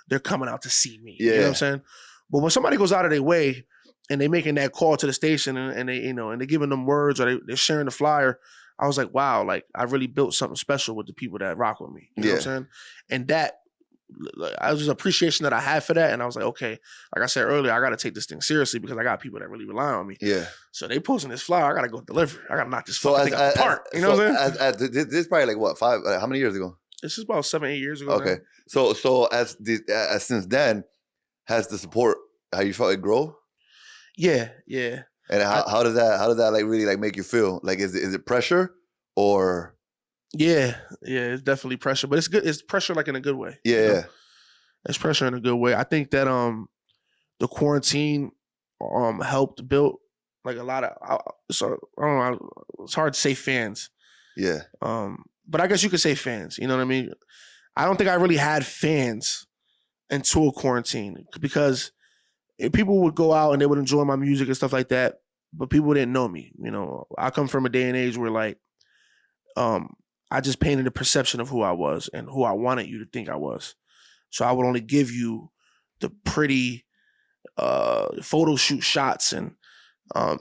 B: they're coming out to see me. You know what I'm saying? But when somebody goes out of their way and they making that call to the station and they, you know, and they're giving them words or they're sharing the flyer, I was like, wow, like I really built something special with the people that rock with me. You know what I'm saying? And that, I was just appreciation that I had for that. And I was like, okay, like I said earlier, I got to take this thing seriously because I got people that really rely on me. Yeah. So they posting this flyer, I got to go deliver. I got to knock this fucking thing out the park. You know what I'm saying?
A: This is probably like what, 5, how many years ago?
B: This is about 7-8 years ago.
A: Okay. Now. So as since then, has the support, how you felt it grow? Yeah. And how does that like really like make you feel? Like is it pressure or?
B: Yeah, it's definitely pressure, but it's good. It's pressure like in a good way.
A: Yeah, you know?
B: It's pressure in a good way. I think that the quarantine helped build like a lot of. So I don't know. It's hard to say fans.
A: Yeah.
B: But I guess you could say fans. You know what I mean? I don't think I really had fans until quarantine because people would go out and they would enjoy my music and stuff like that, but people didn't know me. You know, I come from a day and age where like, I just painted a perception of who I was and who I wanted you to think I was. So I would only give you the pretty photo shoot shots and,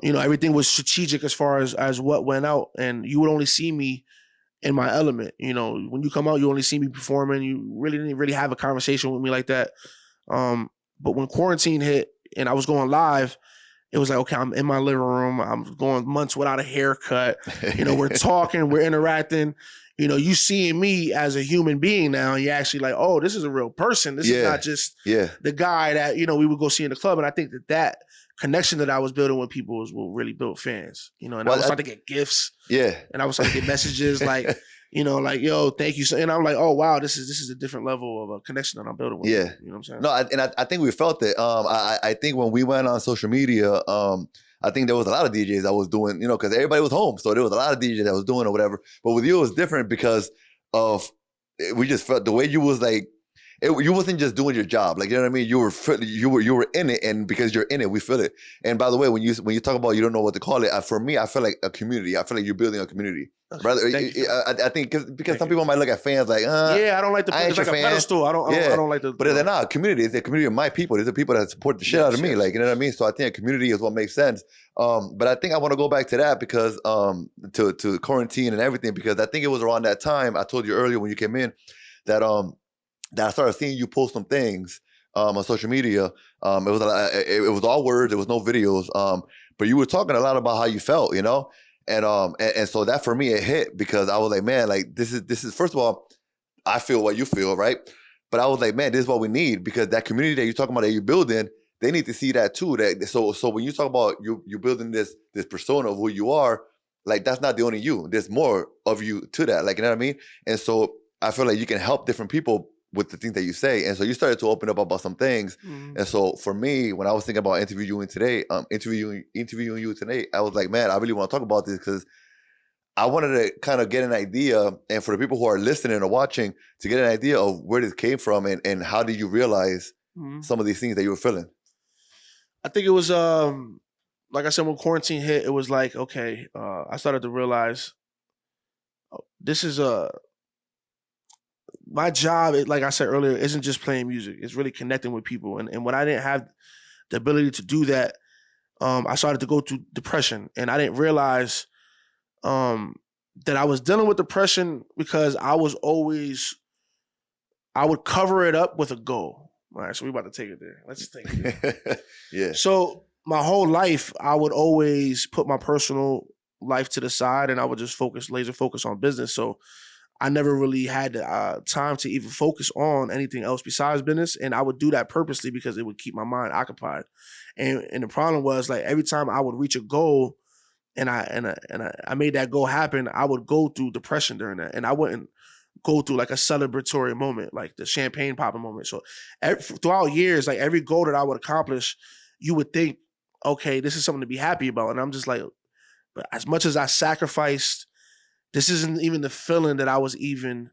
B: you know, everything was strategic as far as what went out. And you would only see me in my element. You know, when you come out, you only see me performing. You really didn't really have a conversation with me like that. But when quarantine hit and I was going live, it was like, okay, I'm in my living room. I'm going months without a haircut. You know, we're talking, we're interacting. You know, you seeing me as a human being now, and you're actually like, oh, this is a real person. This is not just the guy that, you know, we would go see in the club. And I think that connection that I was building with people was what really built fans. You know, and I was starting to get gifts. Yeah. And I was starting to get messages like, you know, like, yo, thank you. And I'm like, oh, wow, this is a different level of a connection that I'm building with you. You know what I'm saying?
A: No, I think we felt it. I think when we went on social media, I think there was a lot of DJs that was doing, you know, because everybody was home. So there was a lot of DJs that was doing or whatever. But with you, it was different because of, we just felt the way you was like, you wasn't just doing your job. Like, you know what I mean? You were in it, and because you're in it, we feel it. And by the way, when you talk about you don't know what to call it, for me, I feel like a community. I feel like you're building a community. Rather, I think because some people might look at fans like,
B: I don't like the it's like a pedestal. I don't like the.
A: But they're not a community. It's a community of my people. These are people that support the shit out of me. Like, you know what I mean? So I think a community is what makes sense. But I think I want to go back to that because to quarantine and everything, because I think it was around that time I told you earlier when you came in that I started seeing you post some things on social media. It was all words. There was no videos. But you were talking a lot about how you felt, you know. And so that for me it hit because I was like, man, like this is first of all, I feel what you feel, right? But I was like, man, this is what we need because that community that you're talking about that you're building, they need to see that too. That so when you talk about you building this persona of who you are, like that's not the only you. There's more of you to that, like you know what I mean. And so I feel like you can help different people with the things that you say. And so you started to open up about some things. Mm-hmm. And so for me, when I was thinking about interviewing you today, I was like, man, I really want to talk about this because I wanted to kind of get an idea, and for the people who are listening or watching, to get an idea of where this came from and how did you realize some of these things that you were feeling?
B: I think it was, like I said, when quarantine hit, it was like, okay, I started to realize this is my job, like I said earlier, isn't just playing music. It's really connecting with people. And when I didn't have the ability to do that, I started to go through depression. And I didn't realize that I was dealing with depression because I would cover it up with a goal. All right, so we about to take it there. Let's just take it. Yeah. So my whole life, I would always put my personal life to the side and I would just laser focus on business. So I never really had the time to even focus on anything else besides business. And I would do that purposely because it would keep my mind occupied. And the problem was like every time I would reach a goal and I made that goal happen, I would go through depression during that. And I wouldn't go through like a celebratory moment, like the champagne popping moment. So throughout years, like every goal that I would accomplish, you would think, okay, this is something to be happy about. And I'm just like, but as much as I sacrificed, this isn't even the feeling that I was even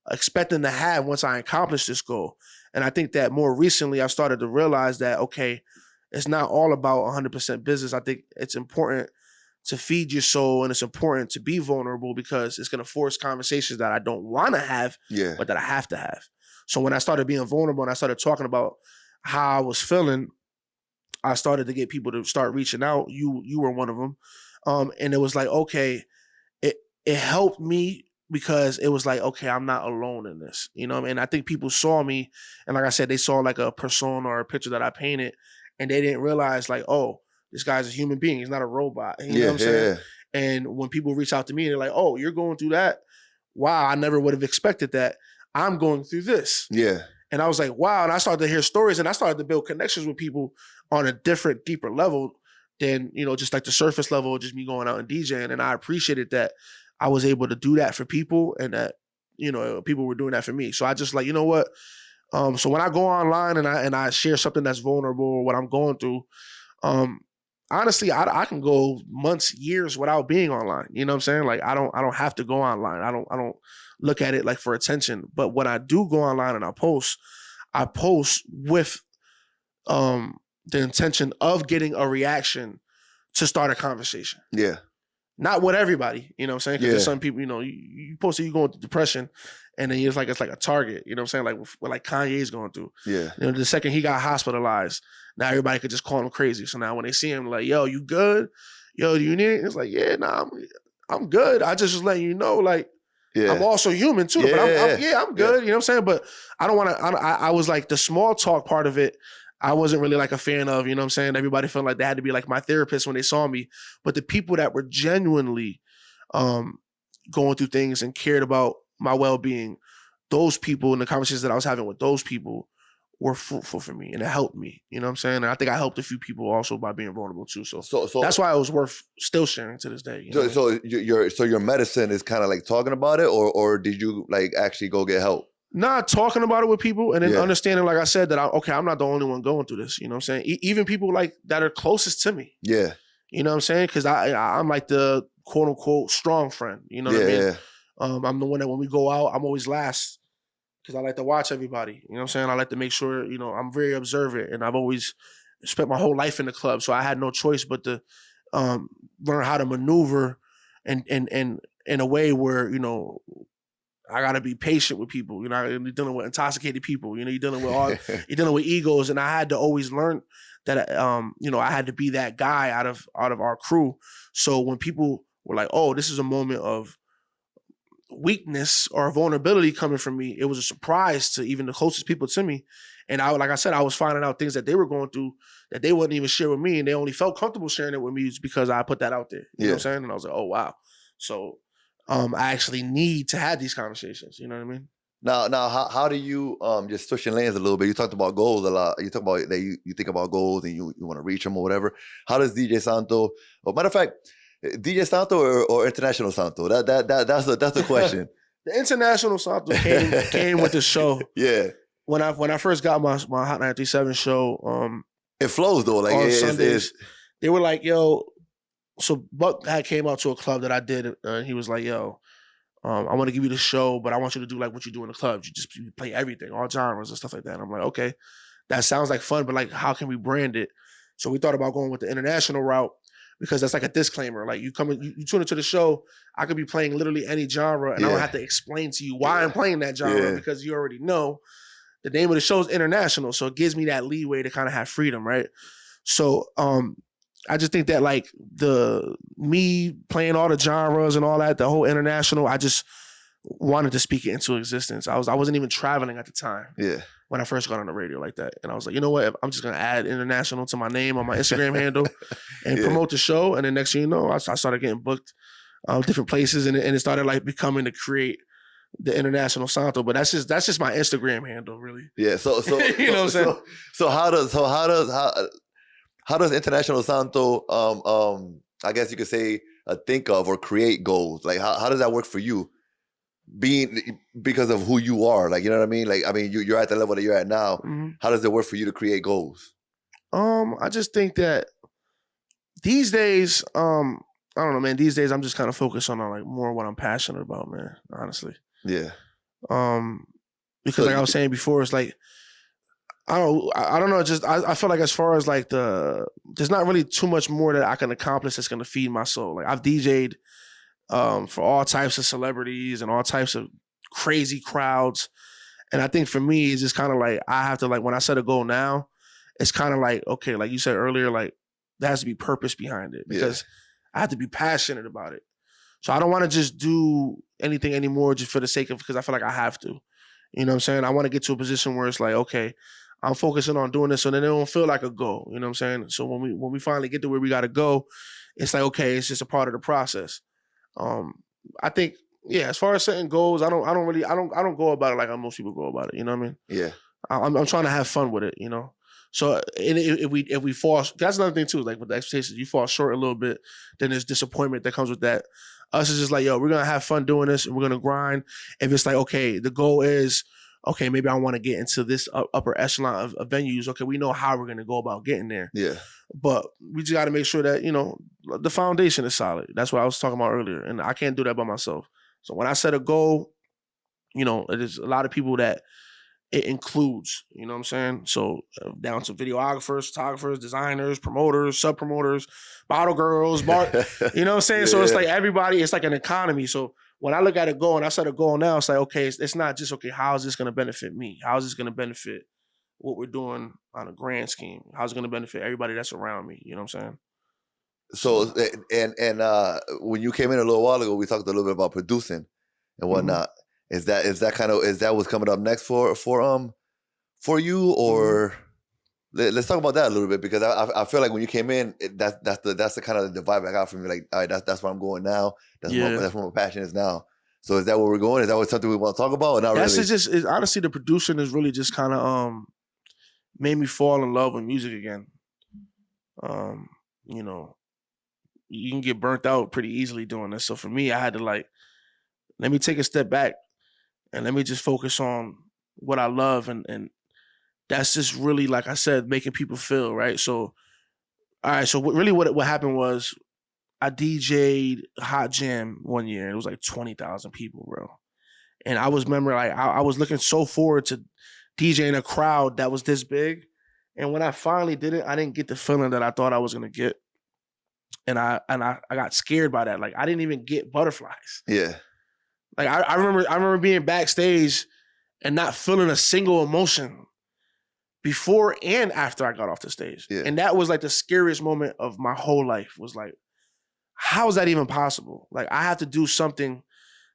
B: expecting to have once I accomplished this goal. And I think that more recently, I've started to realize that, okay, it's not all about 100% business. I think it's important to feed your soul, and it's important to be vulnerable because it's going to force conversations that I don't want to have, but that I have to have. So when I started being vulnerable and I started talking about how I was feeling, I started to get people to start reaching out. You were one of them. And it was like, okay, it helped me because it was like, okay, I'm not alone in this, you know? And I think people saw me, and like I said, they saw like a persona or a picture that I painted, and they didn't realize like, oh, this guy's a human being. He's not a robot. You know what I'm saying? And when people reach out to me, they're like, oh, you're going through that? Wow, I never would have expected that. I'm going through this.
A: Yeah.
B: And I was like, wow. And I started to hear stories, and I started to build connections with people on a different, deeper level than, you know, just like the surface level, just me going out and DJing. And I appreciated that I was able to do that for people, and that, you know, people were doing that for me. So I just like, you know what? So when I go online and I share something that's vulnerable or what I'm going through, honestly, I can go months, years without being online. You know what I'm saying? Like I don't have to go online. I don't look at it like for attention. But when I do go online and I post with the intention of getting a reaction to start a conversation.
A: Yeah. Not
B: with everybody, you know what I'm saying? Because there's some people, you know, you post that you're going through depression, and then it's like a target, you know what I'm saying? Like what like Kanye's going through.
A: Yeah.
B: You know, the second he got hospitalized, now everybody could just call him crazy. So now when they see him, like, yo, you good? Yo, do you need it? It's like, yeah, nah, I'm good. I just was letting you know, like, I'm also human too. But I'm good. You know what I'm saying? But I don't want to, I was like the small talk part of it, I wasn't really like a fan of, you know what I'm saying? Everybody felt like they had to be like my therapist when they saw me. But the people that were genuinely going through things and cared about my well-being, those people and the conversations that I was having with those people were fruitful for me, and it helped me. You know what I'm saying? And I think I helped a few people also by being vulnerable too. So that's why it was worth still sharing to this day. You know?
A: So your medicine is kind of like talking about it, or did you like actually go get help?
B: Not talking about it with people, and then understanding, like I said, that I'm not the only one going through this. You know what I'm saying? Even people like that are closest to me.
A: Yeah.
B: You know what I'm saying? Because I'm like the quote unquote strong friend. You know what I mean? Yeah. I'm the one that when we go out, I'm always last because I like to watch everybody. You know what I'm saying? I like to make sure, you know, I'm very observant, and I've always spent my whole life in the club, so I had no choice but to learn how to maneuver and in a way where, you know, I gotta be patient with people. You know, you're dealing with intoxicated people. You know, you're dealing with you're dealing with egos, and I had to always learn that you know, I had to be that guy out of our crew. So when people were like, "Oh, this is a moment of weakness or vulnerability coming from me," it was a surprise to even the closest people to me. And like I said, I was finding out things that they were going through that they wouldn't even share with me, and they only felt comfortable sharing it with me because I put that out there. You know what I'm saying? And I was like, "Oh wow!" So. I actually need to have these conversations. You know what I mean?
A: Now, how do you just switching lanes a little bit? You talked about goals a lot. You talk about that you think about goals and you want to reach them or whatever. How does DJ Santo? Well, matter of fact, DJ Santo or International Santo? That's the question.
B: The International Santo came with the show.
A: Yeah.
B: When I first got my Hot 937 show,
A: it flows though. Like
B: on Sundays, they were like, "Yo." So Buck had came out to a club that I did, and he was like, "Yo, I want to give you the show, but I want you to do like what you do in the clubs. You play everything, all genres and stuff like that." And I'm like, "Okay, that sounds like fun, but like, how can we brand it?" So we thought about going with the international route because that's like a disclaimer. Like you tune into the show, I could be playing literally any genre, and I don't have to explain to you why I'm playing that genre because you already know. The name of the show is international, so it gives me that leeway to kind of have freedom, right? So I just think that like me playing all the genres and all that, the whole international, I just wanted to speak it into existence. I wasn't even traveling at the time.
A: Yeah.
B: When I first got on the radio like that. And I was like, you know what? I'm just gonna add international to my name on my Instagram handle and promote the show. And then next thing you know, I started getting booked different places, and it started like becoming to create the International Santo, but that's just my Instagram handle, really.
A: Yeah. So
B: you know what I'm saying?
A: So how does International Santo I guess you could say think of or create goals? Like how does that work for you? Because of who you are, like, you know what I mean? Like, I mean, you're at the level that you're at now.
B: Mm-hmm.
A: How does it work for you to create goals?
B: I just think that these days, I don't know, man. These days, I'm just kind of focused on like more what I'm passionate about, man. Honestly,
A: yeah.
B: Because like I was saying before, it's like I don't know. Just I feel like as far as like there's not really too much more that I can accomplish that's gonna feed my soul. Like I've DJ'd for all types of celebrities and all types of crazy crowds, and I think for me, it's just kind of like I have to like when I set a goal now, it's kind of like okay, like you said earlier, like there has to be purpose behind it because I have to be passionate about it. So I don't want to just do anything anymore just for the sake of because I feel like I have to. You know what I'm saying? I want to get to a position where it's like, okay, I'm focusing on doing this so then it don't feel like a goal. You know what I'm saying? So when we finally get to where we gotta go, it's like, okay, it's just a part of the process. I think, yeah, as far as setting goals, I don't go about it like how most people go about it. You know what I mean?
A: Yeah.
B: I'm trying to have fun with it, you know. So if we fall, that's another thing too. Like with the expectations, you fall short a little bit, then there's disappointment that comes with that. Us is just like, yo, we're gonna have fun doing this, and we're gonna grind. If it's like, okay, the goal is, okay, maybe I want to get into this upper echelon of venues. Okay, we know how we're gonna go about getting there.
A: Yeah.
B: But we just got to make sure that you know the foundation is solid. That's what I was talking about earlier, and I can't do that by myself. So when I set a goal, you know, there's a lot of people that it includes, you know what I'm saying? So down to videographers, photographers, designers, promoters, sub-promoters, bottle girls, you know what I'm saying? Yeah. So it's like everybody, it's like an economy. So when I look at a goal and I set a goal now, it's like, okay, it's not just, okay, how is this going to benefit me? How is this going to benefit what we're doing on a grand scheme? How's it going to benefit everybody that's around me? You know what I'm saying?
A: So and when you came in a little while ago, we talked a little bit about producing and whatnot. Is that what's coming up next for you, or let's talk about that a little bit, because I feel like when you came in, that's the kind of the vibe I got from you. Like, all right, that's where I'm going now. That's where my passion is now. So is that where we're going? Is that something we want to talk about, or not really?
B: That's just honestly, the producing is really just kind of made me fall in love with music again. You know, you can get burnt out pretty easily doing this. So for me, I had to like, let me take a step back and let me just focus on what I love. And that's just really, like I said, making people feel, right? So, all right. So what happened was I DJ'd Hot Jam one year and it was like 20,000 people, bro. And I remember like, I was looking so forward to DJing a crowd that was this big. And when I finally did it, I didn't get the feeling that I thought I was going to get. And I got scared by that. Like I didn't even get butterflies.
A: Yeah.
B: Like I remember being backstage and not feeling a single emotion before and after I got off the stage. Yeah. And that was like the scariest moment of my whole life. Was like, how is that even possible? Like I have to do something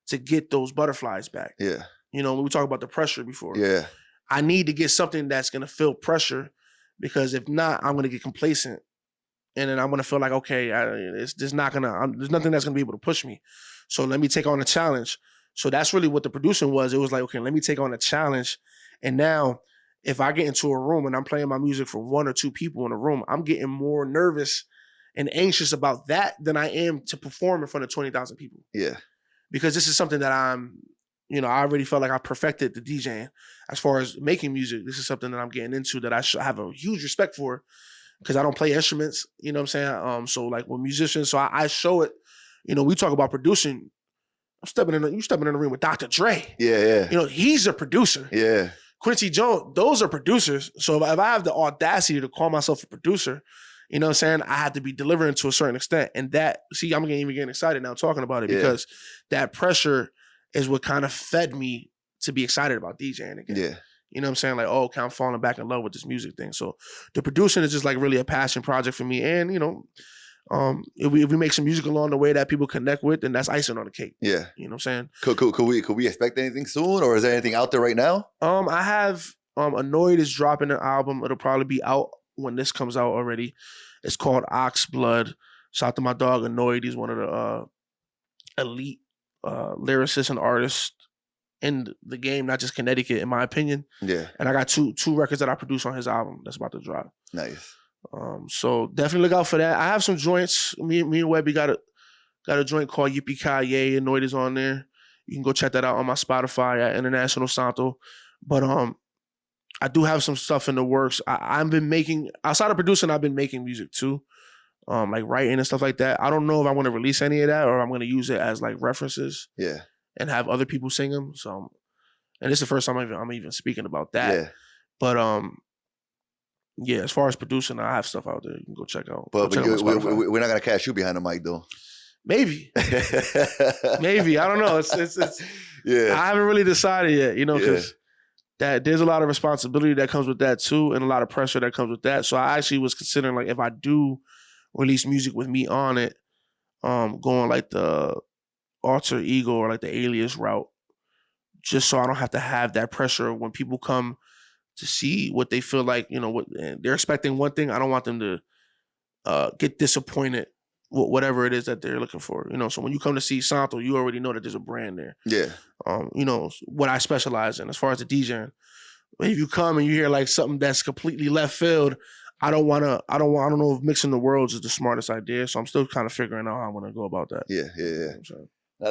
B: to get those butterflies back.
A: Yeah.
B: You know, when we talked about the pressure before.
A: Yeah.
B: I need to get something that's gonna feel pressure, because if not, I'm gonna get complacent. And then I'm gonna feel like, okay, there's nothing that's gonna be able to push me. So let me take on a challenge. So that's really what the producing was. It was like, okay, let me take on a challenge. And now if I get into a room and I'm playing my music for one or two people in a room, I'm getting more nervous and anxious about that than I am to perform in front of 20,000 people.
A: Yeah.
B: Because this is something that I already felt like I perfected the DJing. As far as making music, this is something that I'm getting into that I have a huge respect for, because I don't play instruments, you know what I'm saying? So like with musicians, so I show it, you know, we talk about producing. You stepping in the room with Dr. Dre.
A: Yeah.
B: You know, he's a producer.
A: Yeah.
B: Quincy Jones, those are producers. So if I have the audacity to call myself a producer, you know what I'm saying, I have to be delivering to a certain extent. And that, see, I'm even getting excited now talking about it, because that pressure is what kind of fed me to be excited about DJing again.
A: Yeah.
B: You know what I'm saying? Like, oh, okay, I'm falling back in love with this music thing. So the producing is just like really a passion project for me. And, you know, if we make some music along the way that people connect with, then that's icing on the cake.
A: Yeah.
B: You know what I'm saying?
A: Could we expect anything soon, or is there anything out there right now?
B: I have Annoyed is dropping an album. It'll probably be out when this comes out already. It's called Ox Blood. Shout out to my dog Annoyed. He's one of the elite lyricists and artists in the game, not just Connecticut, in my opinion.
A: Yeah.
B: And I got two records that I produced on his album that's about to drop.
A: Nice.
B: So definitely look out for that. I have some joints. Me and Webby got a joint called Yippee Ki-Yay. Annoyed is on there. You can go check that out on my Spotify at International Santo. But I do have some stuff in the works. I've been making, outside of producing, I've been making music too. Like writing and stuff like that. I don't know if I want to release any of that or I'm going to use it as like references.
A: Yeah.
B: And have other people sing them. So, and it's the first time I'm even speaking about that.
A: Yeah.
B: But yeah, as far as producing, I have stuff out there you can go check out.
A: But we're not gonna catch you behind the mic though.
B: Maybe, maybe I don't know. It's
A: yeah.
B: I haven't really decided yet, you know, because that there's a lot of responsibility that comes with that too, and a lot of pressure that comes with that. So I actually was considering like if I do release music with me on it, going like the alter ego or like the alias route, just so I don't have to have that pressure when people come to see what they feel like, you know, what they're expecting one thing. I don't want them to get disappointed with whatever it is that they're looking for, you know. So when you come to see Santo, you already know that there's a brand there.
A: Yeah.
B: You know, what I specialize in as far as the DJing. If you come and you hear like something that's completely left field, I don't know if mixing the worlds is the smartest idea. So I'm still kind of figuring out how I'm gonna go about that.
A: Yeah.
B: You know
A: now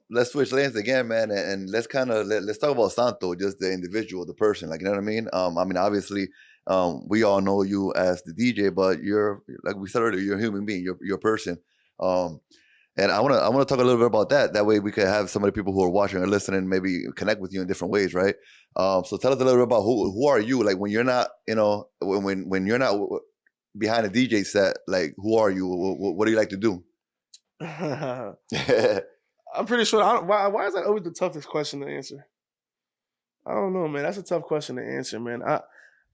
A: let's switch lanes again, man, and let's kind of let's talk about Santo, just the individual, the person, like, you know what I mean. I mean, obviously, we all know you as the DJ, but you're, like we said earlier, you're a human being, you're a person. And I wanna talk a little bit about that. That way we could have some of the people who are watching or listening maybe connect with you in different ways, right? So tell us a little bit about who are you, like when you're not, you know, when you're not behind a DJ set, like who are you? What do you like to do?
B: I'm pretty sure. Why is that always the toughest question to answer? I don't know, man. That's a tough question to answer, man.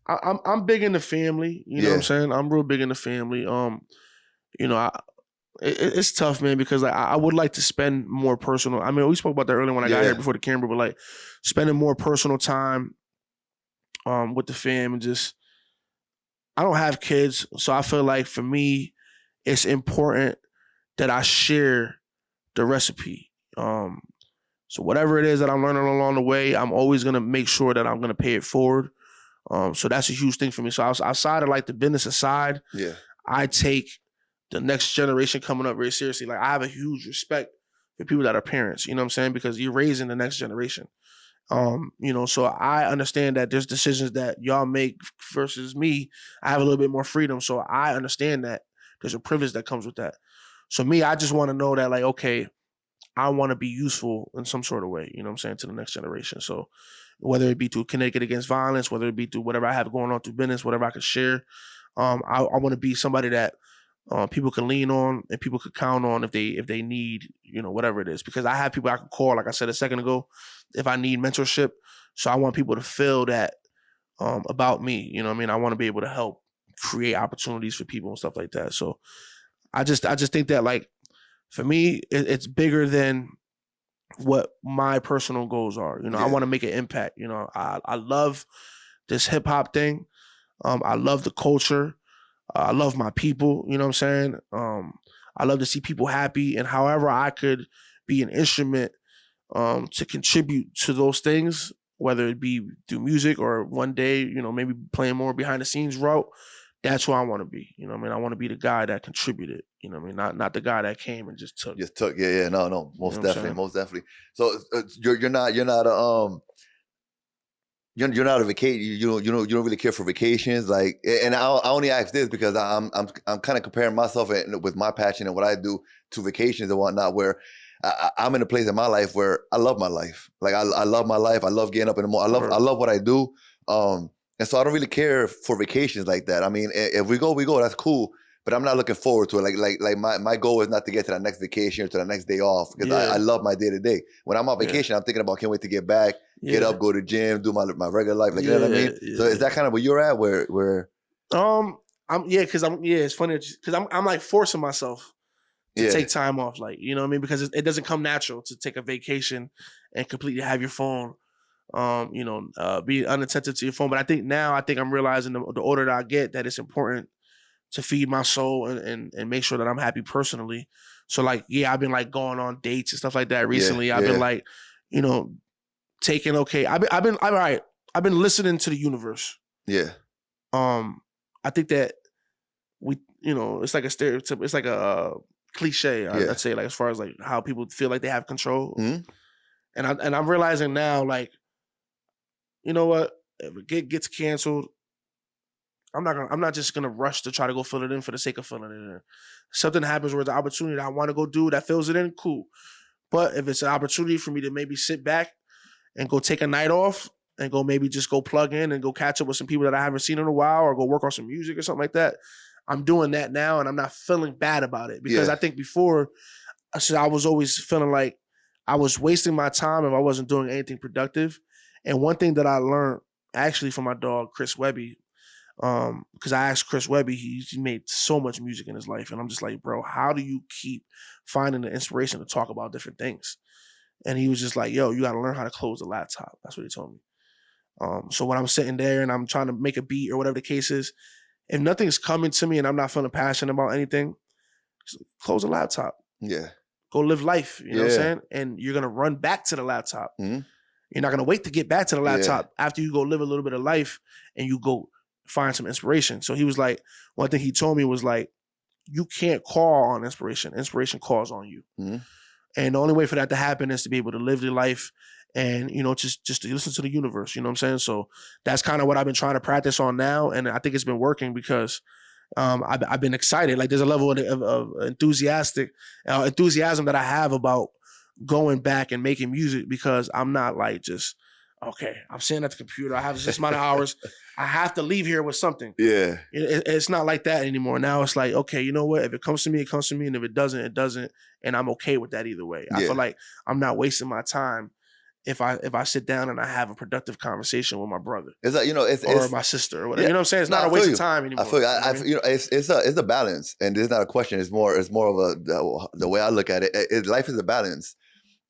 B: I'm big in the family. You know what I'm saying? I'm real big in the family. You know, it's tough, man, because like I would like to spend more personal. I mean, we spoke about that earlier when I got here before the camera, but like spending more personal time with the fam and just. I don't have kids, so I feel like for me, it's important that I share the recipe. So whatever it is that I'm learning along the way, I'm always gonna make sure that I'm gonna pay it forward. So that's a huge thing for me. So outside of like the business aside, I take the next generation coming up very seriously. Like I have a huge respect for people that are parents, you know what I'm saying? Because you're raising the next generation. You know, so I understand that there's decisions that y'all make versus me. I have a little bit more freedom. So I understand that there's a privilege that comes with that. So me, I just want to know that like, okay, I want to be useful in some sort of way, you know what I'm saying, to the next generation. So whether it be through Connecticut Against Violence, whether it be through whatever I have going on through business, whatever I can share, I want to be somebody that people can lean on and people could count on if they need, you know, whatever it is. Because I have people I can call, like I said a second ago, if I need mentorship. So I want people to feel that about me. You know what I mean? I want to be able to help create opportunities for people and stuff like that. So I just think that like for me, it's bigger than what my personal goals are. You know, I want to make an impact. You know, I love this hip hop thing. I love the culture. I love my people, you know what I'm saying? I love to see people happy, and however I could be an instrument to contribute to those things, whether it be through music or one day, you know, maybe playing more behind the scenes route, that's who I want to be. You know what I mean? I want to be the guy that contributed, you know what I mean? Not the guy that came and just took.
A: Yeah, no, most
B: You know
A: definitely. So you're not a vacation. You don't really care for vacations, like. And I only ask this because I'm kind of comparing myself with my passion and what I do to vacations and whatnot. Where I'm in a place in my life where I love my life. Like I love my life. I love getting up in the morning. I love what I do. And so I don't really care for vacations like that. I mean, if we go, that's cool. But I'm not looking forward to it. Like my goal is not to get to that next vacation or to the next day off because I love my day to day. When I'm on vacation, I'm thinking about can't wait to get back, get up, go to the gym, do my regular life. Like, you know what I mean? So is that kind of where you're at? Where?
B: It's funny because I'm like forcing myself to take time off, like, you know what I mean? Because it doesn't come natural to take a vacation and completely have your phone, be unattentive to your phone. But I think I'm realizing the older that I get that it's important to feed my soul and make sure that I'm happy personally. So like, I've been like going on dates and stuff like that recently. I've been like, you know, taking, okay, I've been all right. I've been listening to the universe.
A: Yeah.
B: I think that it's like a stereotype. It's like a cliche. I'd say, like, as far as like how people feel like they have control.
A: Mm-hmm.
B: And I'm realizing now, like, you know what? If it gets canceled, I'm not just gonna rush to try to go fill it in for the sake of filling it in. Something happens where the opportunity that I want to go do that fills it in, cool. But if it's an opportunity for me to maybe sit back and go take a night off and go maybe just go plug in and go catch up with some people that I haven't seen in a while, or go work on some music or something like that, I'm doing that now, and I'm not feeling bad about it. Because I think before, I was always feeling like I was wasting my time if I wasn't doing anything productive. And one thing that I learned actually from my dog, Chris Webby, because I asked Chris Webby, he made so much music in his life, and I'm just like, bro, how do you keep finding the inspiration to talk about different things? And he was just like, yo, you got to learn how to close the laptop. That's what he told me. So when I'm sitting there and I'm trying to make a beat or whatever the case is, if nothing's coming to me and I'm not feeling passionate about anything, just close the laptop.
A: Yeah.
B: Go live life. You know what I'm saying? And you're going to run back to the laptop.
A: Mm-hmm.
B: You're not going to wait to get back to the laptop after you go live a little bit of life and you go find some inspiration. So he was like, one thing he told me was like, you can't call on inspiration. Inspiration calls on you.
A: Mm-hmm.
B: And the only way for that to happen is to be able to live your life and, just to listen to the universe. You know what I'm saying? So that's kind of what I've been trying to practice on now. And I think it's been working because I've been excited. Like, there's a level of enthusiasm that I have about going back and making music, because I'm not like just, okay, I'm sitting at the computer, I have this amount of hours, I have to leave here with something.
A: Yeah.
B: It's not like that anymore. Now it's like, okay, you know what? If it comes to me, it comes to me. And if it doesn't, it doesn't. And I'm okay with that either way. I feel like I'm not wasting my time if I sit down and I have a productive conversation with my brother.
A: It's like,
B: or my sister or whatever. You know what I'm saying? It's not a waste of time anymore.
A: I feel it's a balance, and it's not a question. It's more of the way I look at it. Life is a balance.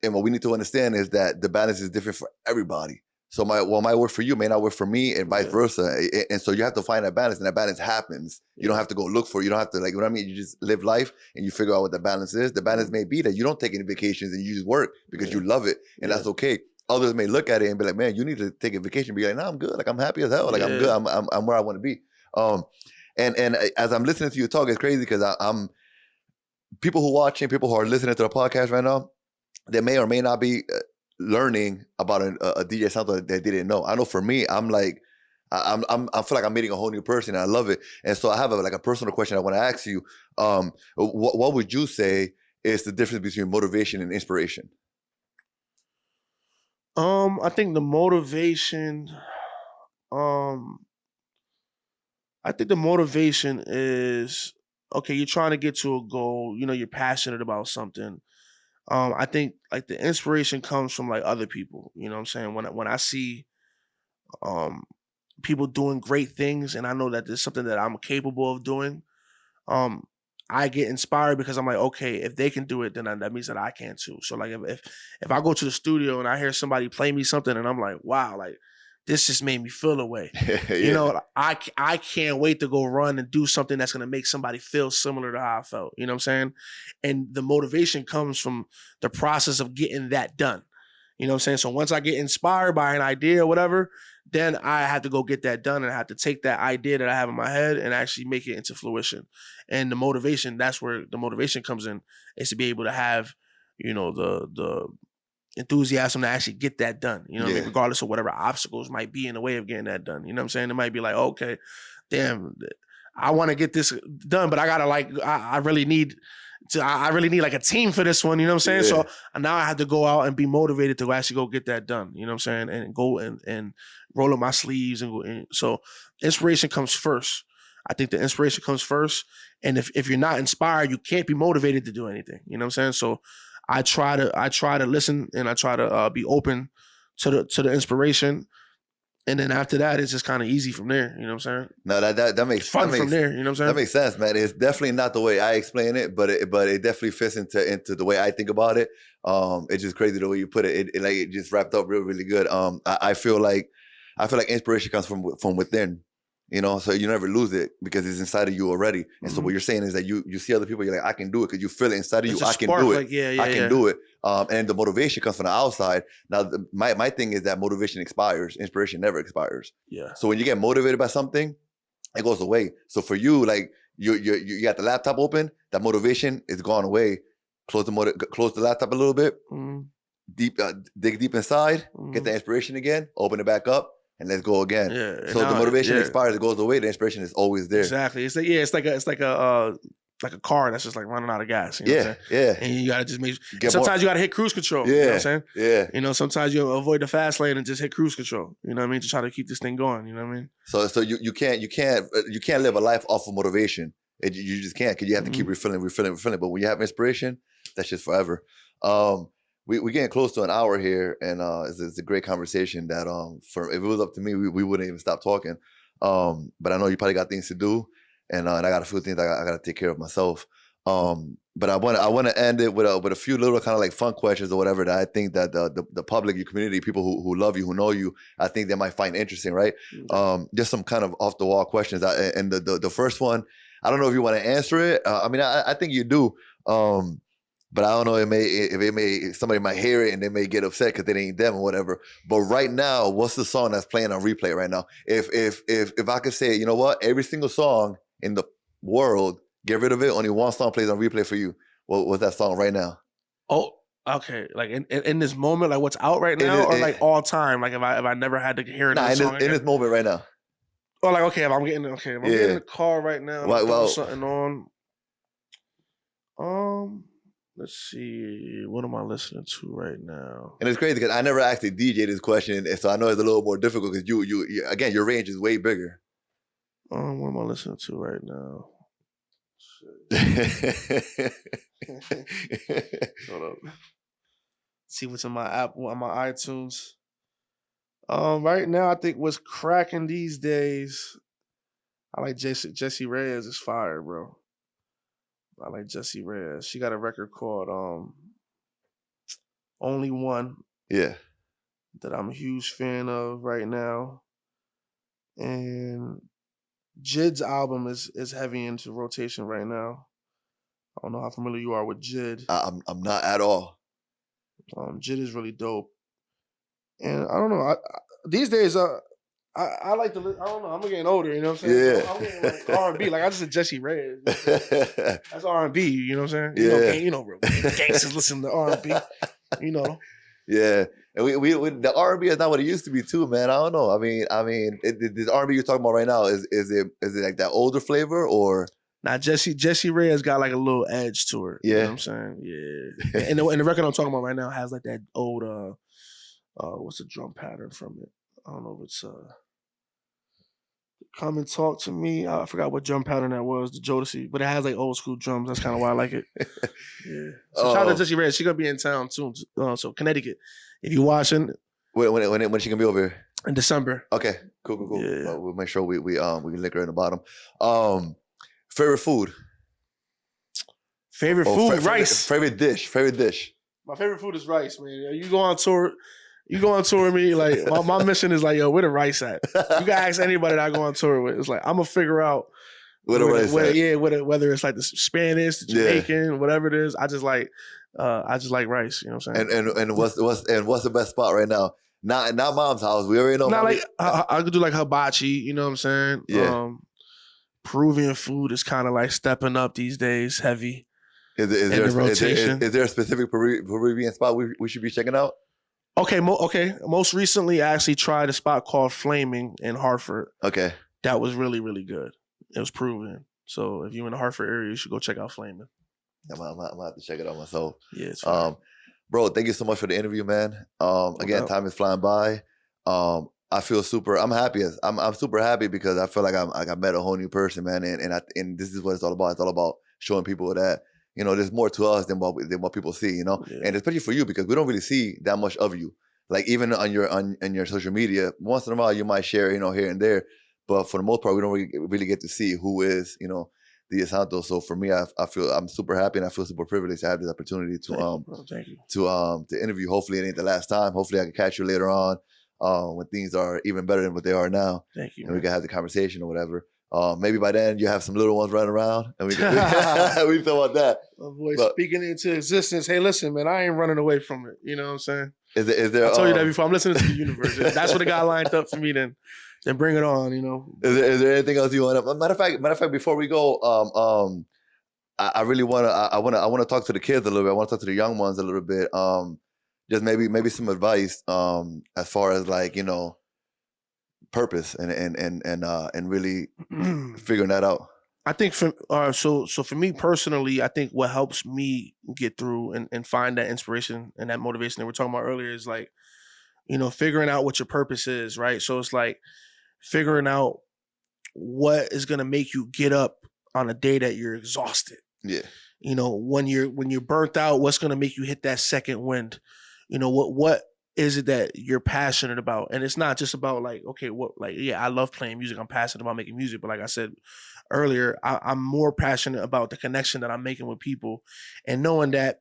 A: And what we need to understand is that the balance is different for everybody. So what might work for you may not work for me, and vice versa. And so you have to find that balance, and that balance happens. You don't have to go look for it. You don't have to, like, you know what I mean? You just live life and you figure out what the balance is. The balance may be that you don't take any vacations and you just work because you love it, and that's okay. Others may look at it and be like, man, you need to take a vacation. Be like, no, I'm good. Like, I'm happy as hell. Like, I'm good. I'm where I want to be. And as I'm listening to you talk, it's crazy because I'm people who are watching, people who are listening to the podcast right now, they may or may not be learning about a DJ Santo that they didn't know. I know for me, I'm like, I feel like I'm meeting a whole new person, and I love it. And so I have a personal question I want to ask you. What would you say is the difference between motivation and inspiration?
B: I think the motivation, is, okay, you're trying to get to a goal, you're passionate about something. I think, like, the inspiration comes from, like, other people. You know what I'm saying? When I see people doing great things, and I know that there's something that I'm capable of doing, I get inspired because I'm like, okay, if they can do it, then that means that I can too. So, like, if I go to the studio and I hear somebody play me something and I'm like, wow, like, this just made me feel a way. I can't wait to go run and do something that's going to make somebody feel similar to how I felt. You know what I'm saying? And the motivation comes from the process of getting that done. You know what I'm saying? So once I get inspired by an idea or whatever, then I have to go get that done, and I have to take that idea that I have in my head and actually make it into fruition. And the motivation, that's where the motivation comes in, is to be able to have, the enthusiasm to actually get that done, what I mean? Regardless of whatever obstacles might be in the way of getting that done. You know what I'm saying? It might be like, okay, damn, I want to get this done, but I gotta, like, I really need like a team for this one. You know what I'm saying? So now I have to go out and be motivated to actually go get that done. You know what I'm saying? And go and roll up my sleeves and go. And so inspiration comes first. I think the inspiration comes first. And if you're not inspired, you can't be motivated to do anything. You know what I'm saying? So I try to listen, and I try to be open to the inspiration, and then after that, it's just kind of easy from there. You know what I'm saying?
A: No, that makes
B: fun from there. You know what I'm saying?
A: That makes sense, man. It's definitely not the way I explain it, but it definitely fits into the way I think about it. It's just crazy the way you put it. It just wrapped up really good. I feel like inspiration comes from within. You know, so you never lose it because it's inside of you already. And so what you're saying is that you see other people, you're like, I can do it because you feel it inside of you. I can do it. I can do it. And the motivation comes from the outside. Now, my thing is that motivation expires. Inspiration never expires.
B: Yeah.
A: So when you get motivated by something, it goes away. So for you, like you got the laptop open, that motivation is gone away. Close the laptop a little bit, dig deep inside, get the inspiration again, open it back up, and let's go again.
B: Yeah.
A: So the motivation expires, it goes away, the inspiration is always there.
B: Exactly. It's like a car that's just like running out of gas. You know what I'm saying?
A: Yeah.
B: And you gotta just make sometimes you gotta hit cruise control.
A: Yeah.
B: You know what I'm saying?
A: Yeah.
B: You know, sometimes you avoid the fast lane and just hit cruise control. You know what I mean? To try to keep this thing going. You know what I mean? So
A: you can't live a life off of motivation. You just can't, because you have to keep refilling. But when you have inspiration, that's just forever. We're getting close to an hour here, and it's a great conversation that if it was up to me, we wouldn't even stop talking. But I know you probably got things to do, and I got a few things I got to take care of myself. But I want to end it with a few little kind of like fun questions or whatever that I think that the public, your community, people who love you, who know you, I think they might find interesting, right? Just some kind of off the wall questions. And the first one, I don't know if you want to answer it. I mean, I think you do. But I don't know, somebody might hear it and they may get upset because it ain't them or whatever. But right now, what's the song that's playing on replay right now? If I could say, you know what, every single song in the world, get rid of it, only one song plays on replay for you. What's that song right now?
B: Oh, okay. Like in this moment, like what's out right now, or like all time? Like if I never had to hear it
A: in this moment right now.
B: Oh, like if I'm getting in the car right now, and something on. Let's see, what am I listening to right now?
A: And it's crazy because I never actually DJ this question, so I know it's a little more difficult because you again, your range is way bigger.
B: What am I listening to right now? Hold up. See what's on my Apple, on my iTunes. Right now, I think what's cracking these days, I like Jessie Reyes is fire, bro. I like Jessie Reyes. She got a record called Only One.
A: Yeah.
B: That I'm a huge fan of right now. And Jid's album is heavy into rotation right now. I don't know how familiar you are with Jid.
A: I'm not at all.
B: Jid is really dope. And I don't know. These days, I like to. I don't know. I'm getting older. You know what I'm saying?
A: Yeah.
B: I'm getting like R&B. Like I just said, Jesse Reyes. That's R&B. You know what I'm saying?
A: Yeah.
B: You know, gangsters listen to R&B. You know.
A: Yeah, and we the R&B is not what it used to be too, man. I don't know. I mean, the R&B you're talking about right now is it like that older flavor or?
B: Nah, Jessie Reyes got like a little edge to her.
A: Yeah.
B: You know what I'm saying? Yeah. And the record I'm talking about right now has like that old what's the drum pattern from it? I don't know if it's Come and Talk to Me. I forgot what drum pattern that was, the Jodeci, but it has like old school drums. That's kind of why I like it. Yeah. So shout out to Jessie Reyes. She's gonna be in town soon. So Connecticut. If you're watching,
A: when she gonna be over here?
B: In December.
A: Okay, cool.
B: Yeah.
A: We'll make sure we link her in the bottom. Favorite food?
B: Rice.
A: Favorite dish.
B: My favorite food is rice, man. You go on tour with me, like my mission is like, yo, where the rice at? You can ask anybody that I go on tour with. It's like I'm gonna figure out
A: where the rice at.
B: Yeah, whether it's like the Spanish, the Jamaican, whatever it is. I just like rice. You know what I'm saying?
A: And what's the best spot right now? Not mom's house. We already know.
B: Not like I could do like hibachi. You know what I'm saying?
A: Yeah.
B: Peruvian food is kind of like stepping up these days, heavy.
A: Is there a specific Peruvian spot we should be checking out?
B: Okay. Most recently, I actually tried a spot called Flaming in Hartford.
A: Okay.
B: That was really, really good. It was Peruvian. So if you're in the Hartford area, you should go check out Flaming.
A: I'm gonna have to check it out myself.
B: Yeah, it's fine.
A: Bro, thank you so much for the interview, man. Again, time is flying by. I'm happy. I'm super happy because I feel like I met a whole new person, man. And this is what it's all about. It's all about showing people that, you know, there's more to us than what people see, you know? Yeah. And especially for you, because we don't really see that much of you. Like even on your social media, once in a while you might share, you know, here and there. But for the most part, we don't really get to see who is, you know, the Santo. So for me, I feel I'm super happy and I feel super privileged to have this opportunity to
B: Thank you.
A: to interview. Hopefully it ain't the last time. Hopefully I can catch you later on. when things are even better than what they are now.
B: Thank you.
A: And
B: man.
A: we can have the conversation or whatever. Maybe by then you have some little ones running around, and we feel about that.
B: My voice speaking into existence. Hey, listen, man, I ain't running away from it. You know what I'm saying?
A: Is there?
B: I told you that before. I'm listening to the universe. If that's what it got lined up for me, then bring it on. You know.
A: Is there anything else you want to? Matter of fact, before we go, I really want to. I want to talk to the kids a little bit. I want to talk to the young ones a little bit. Just maybe some advice. As far as like purpose and really figuring that out.
B: I think so for me personally, I think what helps me get through and find that inspiration and that motivation that we're talking about earlier is like, figuring out what your purpose is, right? So it's like figuring out what is going to make you get up on a day that you're exhausted.
A: Yeah.
B: When you're burnt out, what's going to make you hit that second wind? What is it that you're passionate about? And it's not just about like, okay, I love playing music. I'm passionate about making music. But like I said earlier, I'm more passionate about the connection that I'm making with people and knowing that,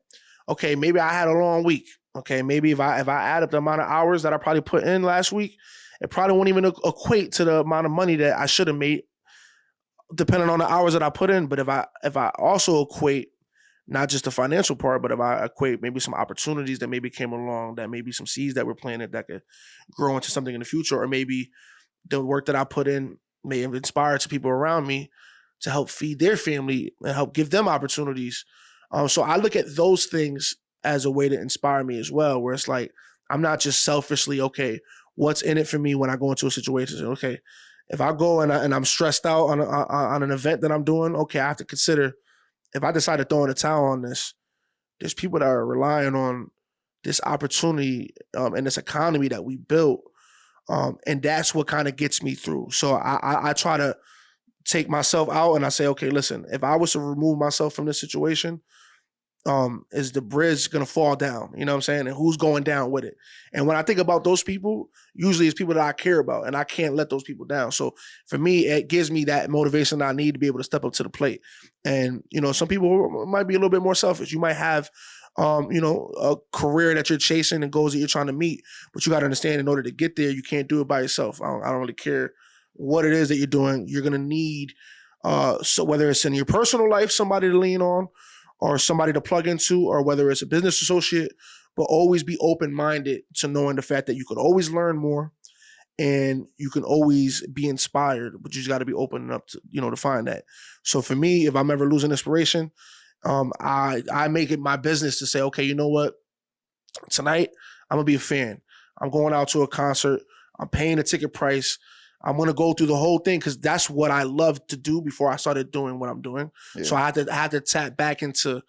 B: okay, maybe I had a long week. Okay, maybe if I add up the amount of hours that I probably put in last week, it probably won't even equate to the amount of money that I should have made, depending on the hours that I put in. But if I also equate not just the financial part, but if I equate maybe some opportunities that maybe came along, that maybe some seeds that were planted that could grow into something in the future, or maybe the work that I put in may have inspired to people around me to help feed their family and help give them opportunities. So I look at those things as a way to inspire me as well, where it's like, I'm not just selfishly, okay, what's in it for me when I go into a situation? Okay, if I go and I'm stressed out on an event that I'm doing, okay, I have to consider, if I decide to throw in a towel on this, there's people that are relying on this opportunity and this economy that we built. And that's what kind of gets me through. So I try to take myself out and I say, okay, listen, if I was to remove myself from this situation, is the bridge going to fall down? You know what I'm saying? And who's going down with it? And when I think about those people, usually it's people that I care about and I can't let those people down. So for me, it gives me that motivation that I need to be able to step up to the plate. And, some people might be a little bit more selfish. You might have, a career that you're chasing and goals that you're trying to meet, but you got to understand, in order to get there, you can't do it by yourself. I don't really care what it is that you're doing. You're going to need, so whether it's in your personal life, somebody to lean on, or somebody to plug into, or whether it's a business associate, but always be open-minded to knowing the fact that you can always learn more and you can always be inspired, but you just got to be open enough to, to find that. So for me, if I'm ever losing inspiration, I make it my business to say, okay, you know what? Tonight, I'm going to be a fan. I'm going out to a concert. I'm paying a ticket price. I'm going to go through the whole thing because that's what I loved to do before I started doing what I'm doing. Yeah. So I had to tap back into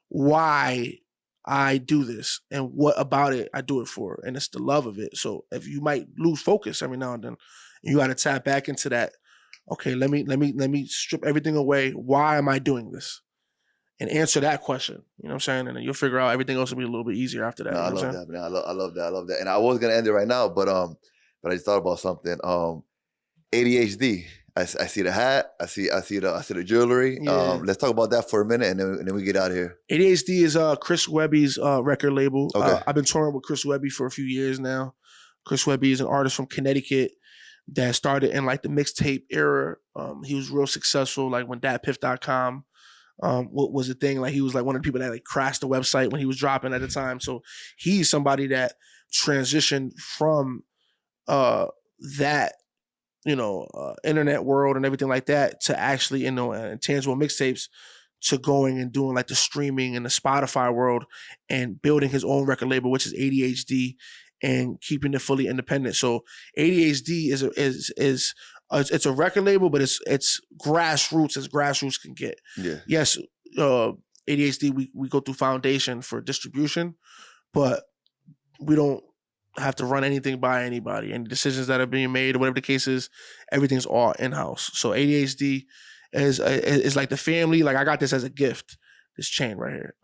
B: why I do this and what about it I do it for. And it's the love of it. So if you might lose focus every now and then, you got to tap back into that. Okay, let me strip everything away. Why am I doing this? And answer that question. You know what I'm saying? And then you'll figure out everything else will be a little bit easier after that.
A: No,
B: I
A: love that, man. I love that. And I was gonna end it right now, but I just thought about something. ADHD. I see the hat. I see the jewelry. Yeah. Let's talk about that for a minute, and then we get out of here.
B: ADHD is Chris Webby's record label. Okay. I've been touring with Chris Webby for a few years now. Chris Webby is an artist from Connecticut that started in like the mixtape era. He was real successful, like when datpiff.com what was the thing? Like he was like one of the people that like crashed the website when he was dropping at the time. So he's somebody that transitioned from that internet world and everything like that to actually tangible mixtapes to going and doing like the streaming and the Spotify world and building his own record label, which is ADHD, and keeping it fully independent. So ADHD is it's a record label, but it's grassroots as grassroots can get.
A: Yeah.
B: Yes, ADHD we go through foundation for distribution, but we don't have to run anything by anybody. Any decisions that are being made, or whatever the case is, everything's all in-house. So ADHD is like the family. Like I got this as a gift, this chain right here.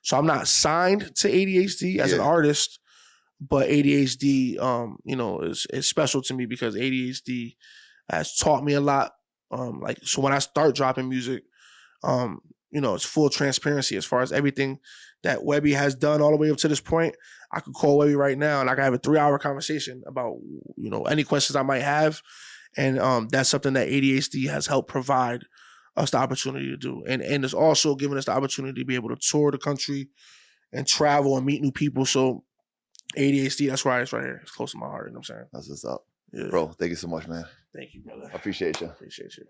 B: So I'm like to ADHD as an artist, but ADHD, is special to me because ADHD has taught me a lot. So when I start dropping music, it's full transparency as far as everything that Webby has done all the way up to this point. I could call Webby right now and I can have a 3-hour conversation about, any questions I might have. And that's something that ADHD has helped provide us the opportunity to do. And it's also given us the opportunity to be able to tour the country and travel and meet new people. So ADHD, that's why it's right here. It's close to my heart. You know what I'm saying?
A: That's what's up.
B: Yeah.
A: Bro, thank you so much, man.
B: Thank you, brother.
A: I appreciate you.
B: Appreciate you.